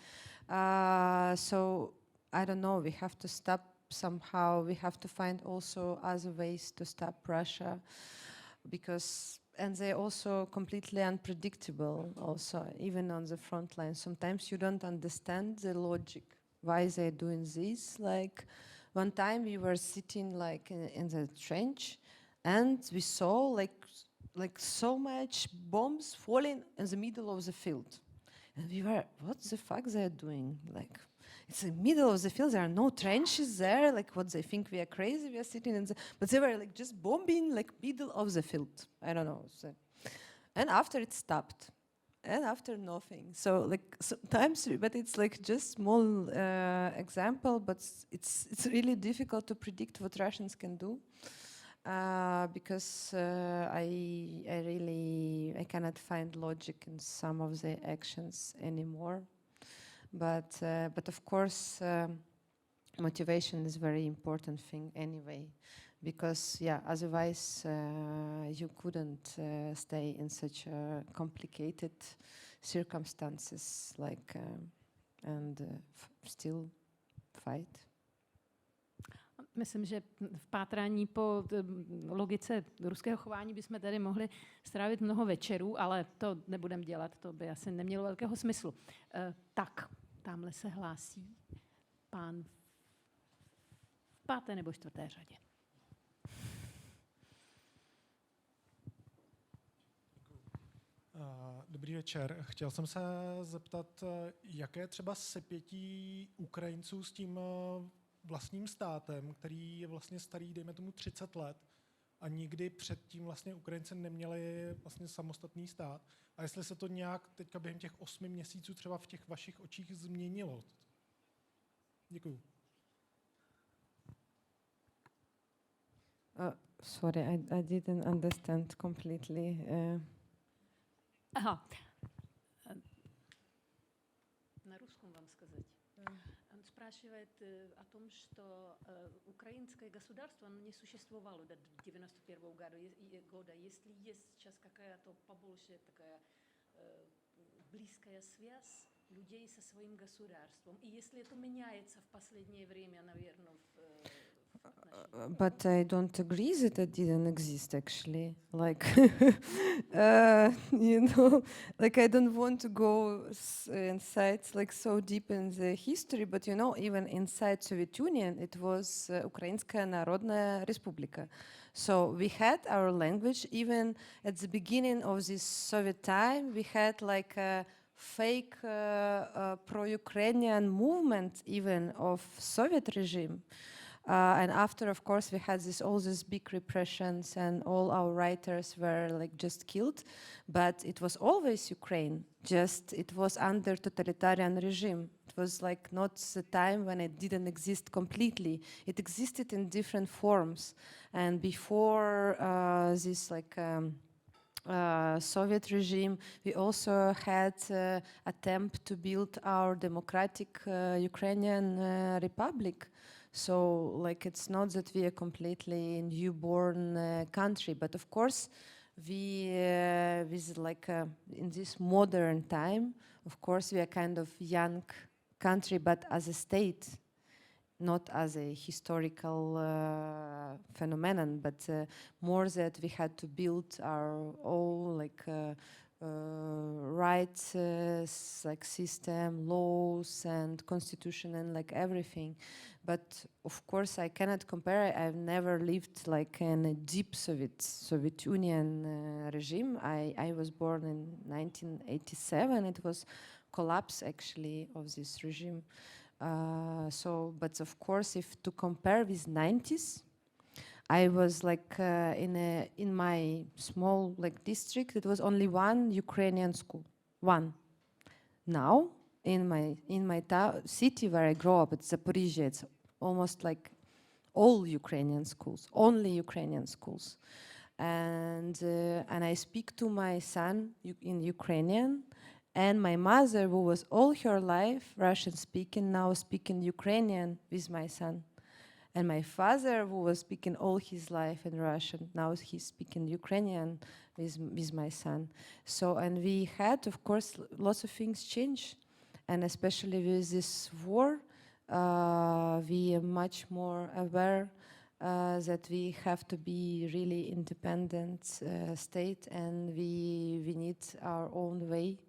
So I don't know. We have to stop somehow. We have to find also other ways to stop Russia, and they're also completely unpredictable. Also, even on the front line, sometimes you don't understand the logic. Why they're doing this? Like one time we were sitting like in the trench, and we saw like so much bombs falling in the middle of the field, and we were, what the fuck they're doing? Like it's the middle of the field. There are no trenches there. Like what they think we are crazy? We are sitting but they were like just bombing like middle of the field. I don't know. So, and after it stopped. And after nothing. So like sometimes, but it's like just small example, but it's really difficult to predict what Russians can do because I cannot find logic in some of their actions anymore. But of course, motivation is very important thing anyway. Because otherwise you couldn't stay in such complicated circumstances, like and still fight. myslím, že v pátrání po logice ruského chování bychom tady mohli strávit mnoho večerů, ale to nebudeme dělat, to by asi nemělo velkého smyslu. Tak, tamhle se hlásí pán v 5. nebo 4. řadě. Dobrý večer. Chtěl jsem se zeptat, jaké třeba sepětí Ukrajinců s tím vlastním státem, který je vlastně starý, dejme tomu 30 let, a nikdy předtím vlastně Ukrajinci neměli vlastně samostatný stát. A jestli se to nějak teďka během těch 8 měsíců třeba v těch vašich očích změnilo. Děkuju. Sorry, I didn't understand completely. Ага. На русском вам сказать. Он спрашивает о том, что украинское государство не существовало до 91 года. Если есть сейчас какая-то побольше такая близкая связь людей со своим государством, и если это меняется в последнее время, наверное, But I don't agree that it didn't exist actually. Like, like I don't want to go inside like so deep in the history, but even inside Soviet Union, it was Ukrajinskая Народная Республика. So we had our language. Even at the beginning of this Soviet time, we had like a fake pro-Ukrainian movement even of Soviet regime. And after, of course, we had all these big repressions and all our writers were like just killed. But it was always Ukraine, just it was under totalitarian regime. It was like not the time when it didn't exist completely. It existed in different forms. And before this like Soviet regime, we also had attempt to build our democratic Ukrainian republic. So, like, it's not that we are completely newborn country, but of course, we, in this modern time, of course, we are kind of young country, but as a state, not as a historical phenomenon, but more that we had to build our own, rights, like system, laws, and constitution, and like everything. But of course, I cannot compare. I've never lived like in a deep Soviet Union regime. I was born in 1987. It was collapse actually of this regime. But of course, if to compare with 90s, I was like in my small like district. It was only one Ukrainian school, one. Now in my city where I grew up, it's Zaporizhia. It's almost like all Ukrainian schools, only Ukrainian schools, and I speak to my son in Ukrainian, and my mother, who was all her life Russian speaking, now speaking Ukrainian with my son. And my father, who was speaking all his life in Russian, now he's speaking Ukrainian with my son. So, and we had, of course, lots of things change. And especially with this war, we are much more aware that we have to be really independent state, and we need our own way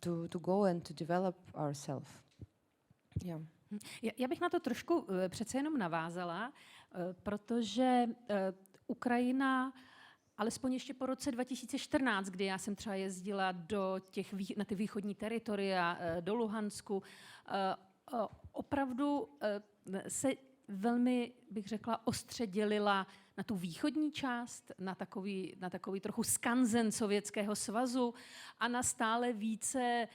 to go and to develop ourselves. Yeah. Já bych na to trošku přece jenom navázala, protože Ukrajina, alespoň ještě po roce 2014, kdy já jsem třeba jezdila na ty východní teritoria, do Luhansku, opravdu se velmi, bych řekla, ostře dělila na tu východní část, na takový trochu skanzen Sovětského svazu a na stále více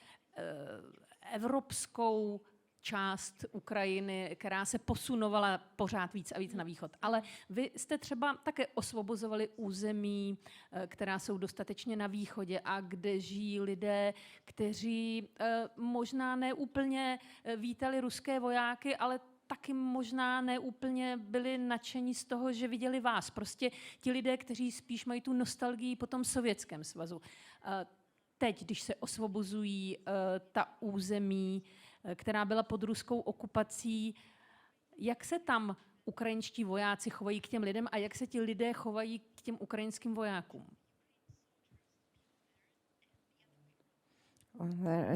evropskou část Ukrajiny, která se posunovala pořád víc a víc na východ. Ale vy jste třeba také osvobozovali území, která jsou dostatečně na východě a kde žijí lidé, kteří možná neúplně vítali ruské vojáky, ale taky možná neúplně byli nadšení z toho, že viděli vás. Prostě ti lidé, kteří spíš mají tu nostalgii po tom Sovětském svazu. Teď, když se osvobozují ta území, která byla pod ruskou okupací, Jak se tam ukrajinští vojáci chovají k těm lidem a jak se ti lidé chovají k těm ukrajinským vojákům?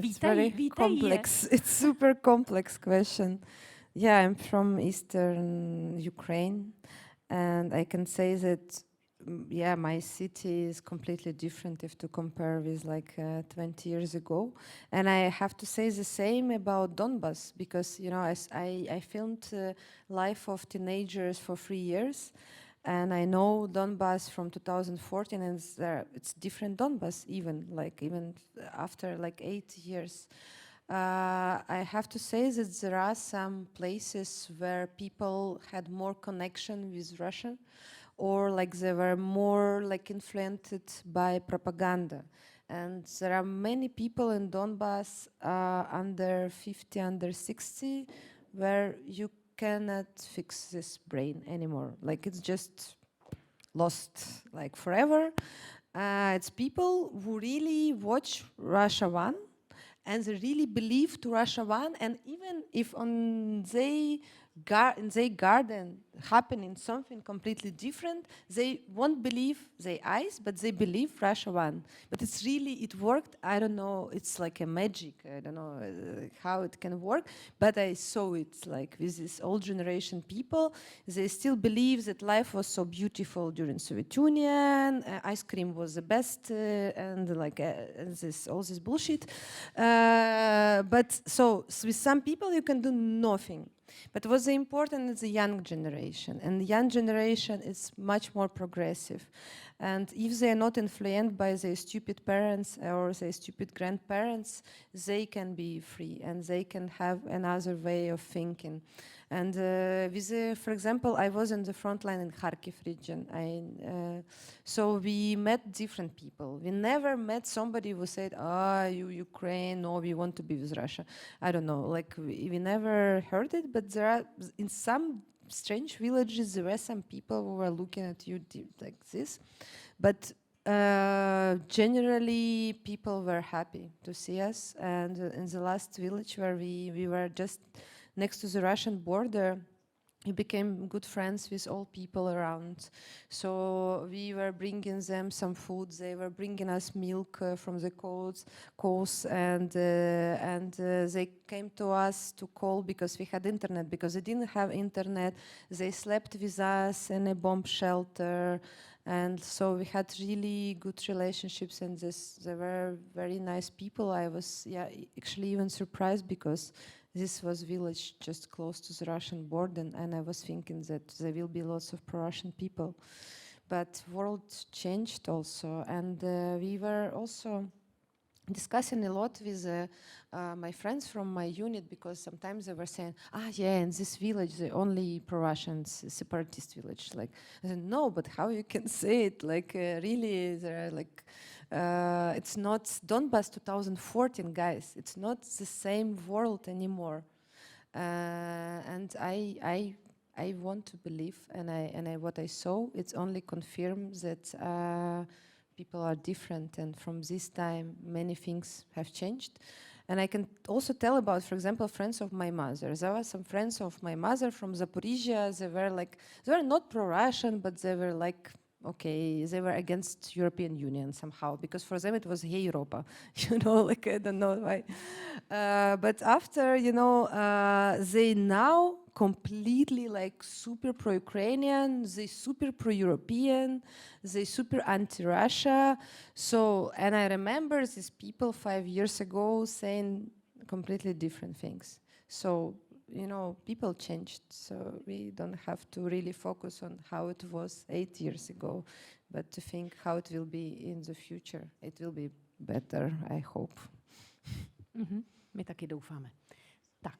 It's very complex. It's super complex question. Yeah, I'm from Eastern Ukraine, and I can say that, yeah, my city is completely different if to compare with like 20 years ago. And I have to say the same about Donbas, because, you know, I filmed life of teenagers for 3 years. And I know Donbas from 2014, and it's different Donbas even after like 8 years. I have to say that there are some places where people had more connection with Russia, or like they were more like influenced by propaganda. And there are many people in Donbas under 50, under 60, where you cannot fix this brain anymore. Like it's just lost like forever. It's people who really watch Russia 1, and they really believe to Russia 1, and even if on in their garden happening something completely different, they won't believe their eyes, but they believe Russia 1. But it's really, it worked. I don't know, it's like a magic. I don't know how it can work, but I saw it like with this old generation people. They still believe that life was so beautiful during Soviet Union, ice cream was the best, and like all this bullshit. But so with some people you can do nothing. But what's important is the young generation, and the young generation is much more progressive. And if they are not influenced by their stupid parents or their stupid grandparents, they can be free and they can have another way of thinking. And for example, I was in the front line in Kharkiv region. So we met different people. We never met somebody who said, you Ukraine, no, we want to be with Russia. I don't know, like we never heard it, but there are, in some strange villages, there were some people who were looking at you like this. But generally, people were happy to see us. And in the last village where we were just next to the Russian border, we became good friends with all people around. So we were bringing them some food. They were bringing us milk from the coast, and they came to us to call because we had internet. Because they didn't have internet, they slept with us in a bomb shelter. And so we had really good relationships, and they were very nice people. I was actually even surprised because this was village just close to the Russian border, and I was thinking that there will be lots of pro-Russian people. But world changed also, and we were also discussing a lot with my friends from my unit, because sometimes they were saying, in this village, the only pro-Russians, separatist village. Like, I said, no, but how you can say it? Like, really, there are like, it's not Donbas 2014, guys. It's not the same world anymore. And I want to believe, and what I saw, it's only confirms that people are different, and from this time, many things have changed. And I can also tell about, for example, friends of my mother. There were some friends of my mother from Zaporizhia. They were not pro-Russian, but they were like, okay, they were against European Union somehow, because for them it was hey Europa, like I don't know why. But after, they now completely like super pro-Ukrainian, they super pro-European, they super anti-Russia. So, and I remember these people 5 years ago saying completely different things. So, people changed, so we don't have to really focus on how it was 8 years ago, but to think how it will be in the future. It will be better, I hope. My taky doufáme. Tak.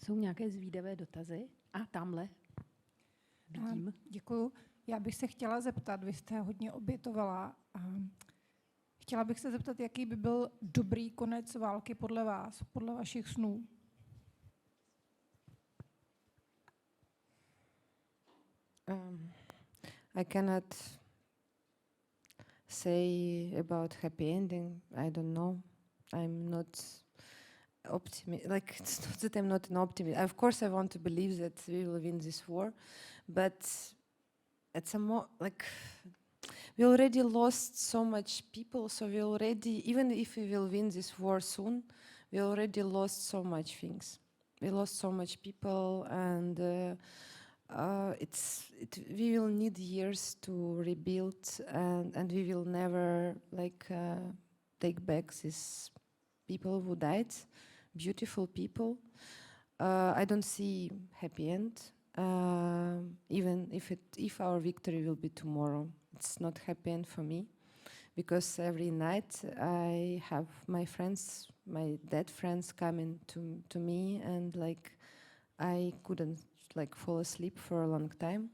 Jsou nějaké zvídavé dotazy? Tamhle. Vidím. Děkuju. Já bych se chtěla zeptat, vy jste hodně obětovala. Chtěla bych se zeptat, jaký by byl dobrý konec války podle vás, podle vašich snů? I cannot say about happy ending. I don't know. I'm not like it's not that I'm not an optimist. Of course, I want to believe that we will win this war, but it's a more like we already lost so much people. So we already, even if we will win this war soon, we already lost so much things. We lost so much people, and we will need years to rebuild, and we will never take back these people who died, beautiful people. I don't see happy end, even if our victory will be tomorrow. It's not happy end for me, because every night I have my friends, my dead friends coming to me, and I couldn't fall asleep for a long time.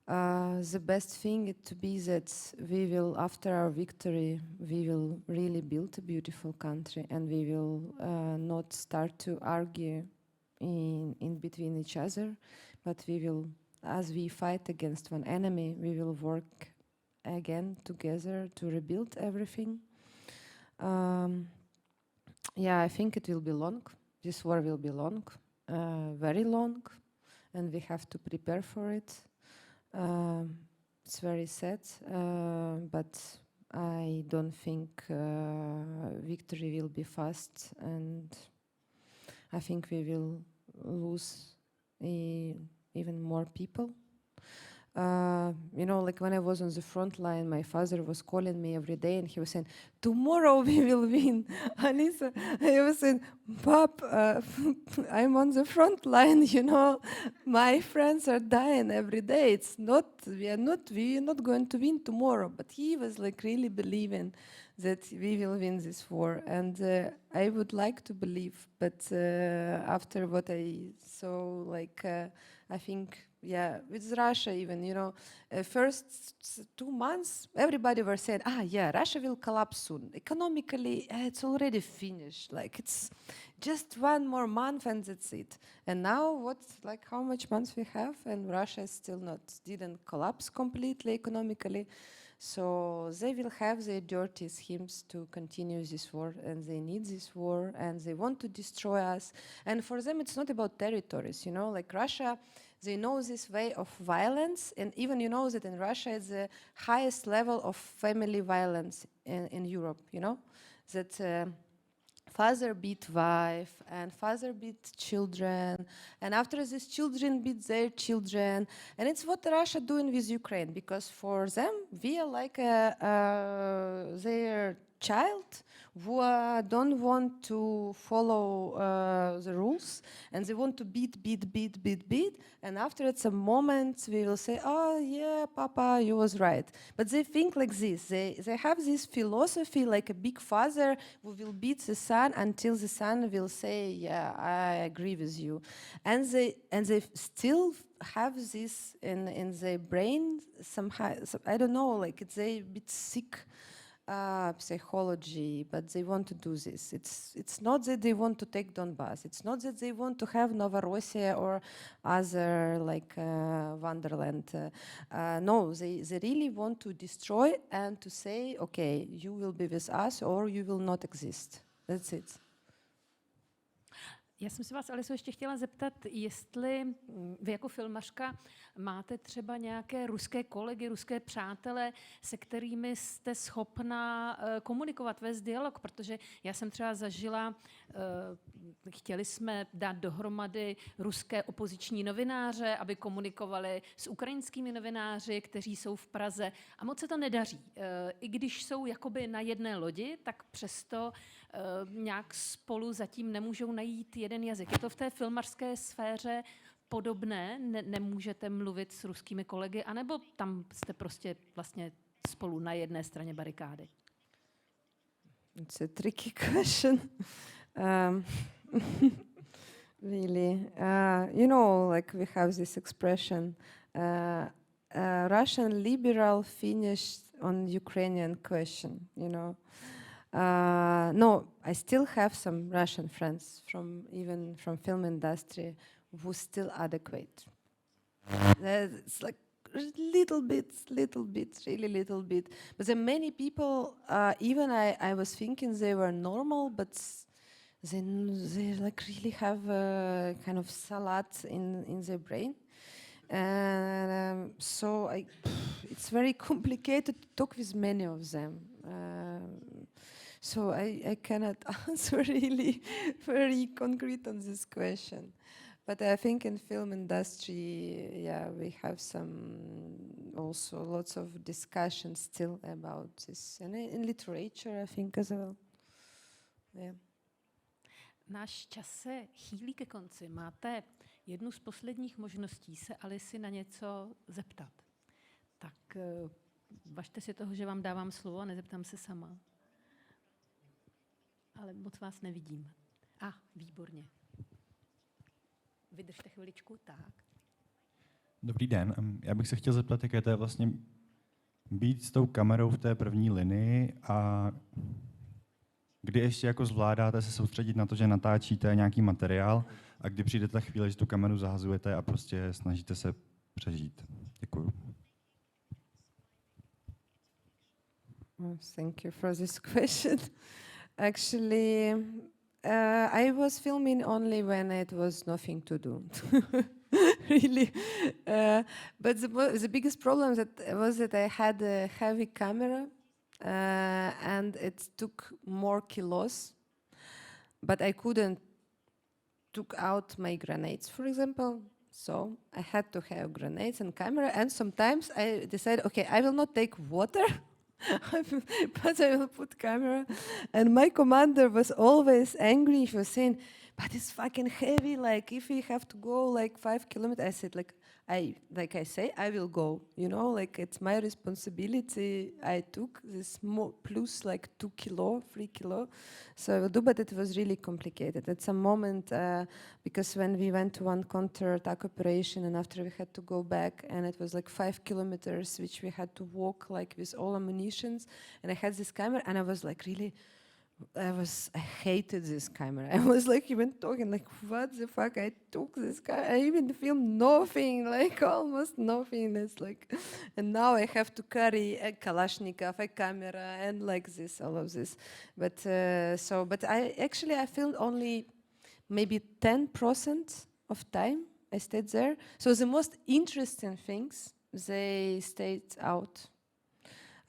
The best thing it to be that we will, after our victory, we will really build a beautiful country, and we will not start to argue in between each other, but we will, as we fight against one enemy, we will work again together to rebuild everything. I think it will be long. This war will be long, very long, and we have to prepare for it. It's very sad, but I don't think victory will be fast, and I think we will lose even more people. When I was on the front line, my father was calling me every day, and he was saying, "Tomorrow we will win." Alisa, I was saying, "Pop, I'm on the front line. My friends are dying every day. We are not going to win tomorrow." But he was really believing that we will win this war, and I would like to believe, but after what I saw, I think. Yeah, with Russia even, first 2 months, everybody were saying, Russia will collapse soon. Economically, it's already finished. It's just 1 more month and that's it. And now how much months we have? And Russia still didn't collapse completely economically. So they will have their dirty schemes to continue this war, and they need this war, and they want to destroy us. And for them, it's not about territories, Russia, they know this way of violence, and even that in Russia it's the highest level of family violence in Europe, that father beat wife, and father beat children, and after these children beat their children, and it's what Russia doing with Ukraine, because for them we are their child who don't want to follow the rules, and they want to beat, and after it's a moment we will say, "Oh yeah, Papa, you was right." But they think like this. They have this philosophy, like a big father who will beat the son until the son will say, "Yeah, I agree with you," and they still have this in their brain somehow. I don't know, it's a bit sick. Psychology, but they want to do this. It's not that they want to take Donbass. It's not that they want to have Novorossiya or other Wonderland. No, they really want to destroy and to say, "Okay, you will be with us or you will not exist." That's it. Já jsem se vás, Aliso, ještě chtěla zeptat, jestli vy jako filmařka máte třeba nějaké ruské kolegy, ruské přátele, se kterými jste schopná komunikovat, vést dialog, protože já jsem třeba zažila, chtěli jsme dát dohromady ruské opoziční novináře, aby komunikovali s ukrajinskými novináři, kteří jsou v Praze, a moc se to nedaří. I když jsou jakoby na jedné lodi, tak přesto nějak spolu zatím nemůžou najít jeden jazyk. Je to v té filmařské sféře podobné? Nemůžete mluvit s ruskými kolegy, anebo tam jste prostě vlastně spolu na jedné straně barikády? It's a tricky question. Really. We have this expression, Russian liberal finished on Ukrainian question, No, I still have some Russian friends even from film industry who still adequate. It's little bit, really little bit. But there are many people, even I was thinking they were normal, but they like really have kind of salad in their brain. And so it's very complicated to talk with many of them. So I cannot answer really very concrete on this question. But I think in film industry, yeah, we have some also lots of discussion still about this. And in literature, I think as well. Yeah. Náš čas se chýlí ke konci. Máte jednu z posledních možností se Alici na něco zeptat. Tak važte si toho, že vám dávám slovo a nezeptám se sama. Ale moc vás nevidím. Výborně. Vydržte chviličku, tak. Dobrý den. Já bych se chtěl zeptat, jaké to je vlastně být s tou kamerou v té první linii a kdy ještě jako zvládáte se soustředit na to, že natáčíte nějaký materiál a kdy přijde ta chvíle, že tu kameru zahazujete a prostě snažíte se přežít. Děkuju. Thank you for this question. Actually, I was filming only when it was nothing to do. Really. But the biggest problem was that I had a heavy camera and it took more kilos, but I couldn't took out my grenades, for example. So I had to have grenades and camera, and sometimes I decided, okay, I will not take water, but I will put camera. And my commander was always angry. He was saying, but it's fucking heavy, like if we have to go like 5 kilometers. I said, like I say, I will go, you know, like it's my responsibility. I took this plus like 2 kilo, 3 kilo. So I will do, but it was really complicated. At some moment, because when we went to one counter-attack operation and after we had to go back and it was like 5 kilometers, which we had to walk like with all ammunitions. And I had this camera and I was like really, I hated this camera. I was like even talking like, what the fuck, I took this camera. I even filmed nothing, like almost nothing. It's like, and now I have to carry a Kalashnikov, a camera, and like this, all of this. But but I filmed only maybe 10% of time I stayed there. So the most interesting things, they stayed out.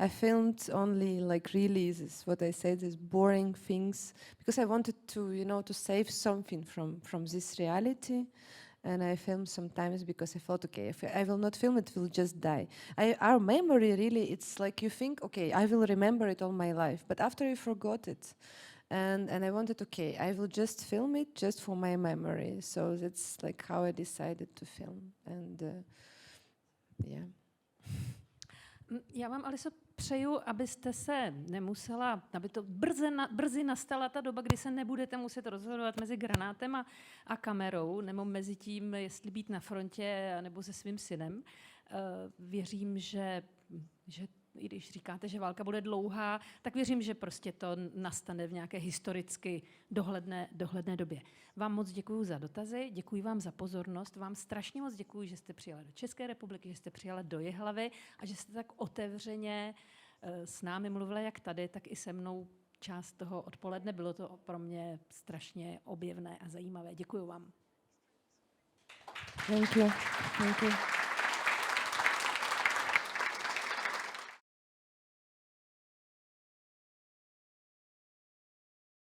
I filmed only like really this, what I said, these boring things, because I wanted to, you know, to save something from this reality. And I filmed sometimes because I thought, okay, if I will not film it, will just die. Our memory really, it's like you think, okay, I will remember it all my life, but after you forgot it. And I wanted, okay, I will just film it just for my memory. So that's like how I decided to film. And yeah. Já vám, Aliso, přeju, abyste se nemusela, aby to brzy nastala ta doba, kdy se nebudete muset rozhodovat mezi granátem a kamerou, nebo mezi tím, jestli být na frontě, nebo se svým synem. Věřím, že i když říkáte, že válka bude dlouhá, tak věřím, že prostě to nastane v nějaké historicky dohledné době. Vám moc děkuji za dotazy, děkuji vám za pozornost, vám strašně moc děkuji, že jste přijela do České republiky, že jste přijela do Jihlavy a že jste tak otevřeně s námi mluvila jak tady, tak i se mnou část toho odpoledne. Bylo to pro mě strašně objevné a zajímavé. Děkuji vám. Thank you. Thank you.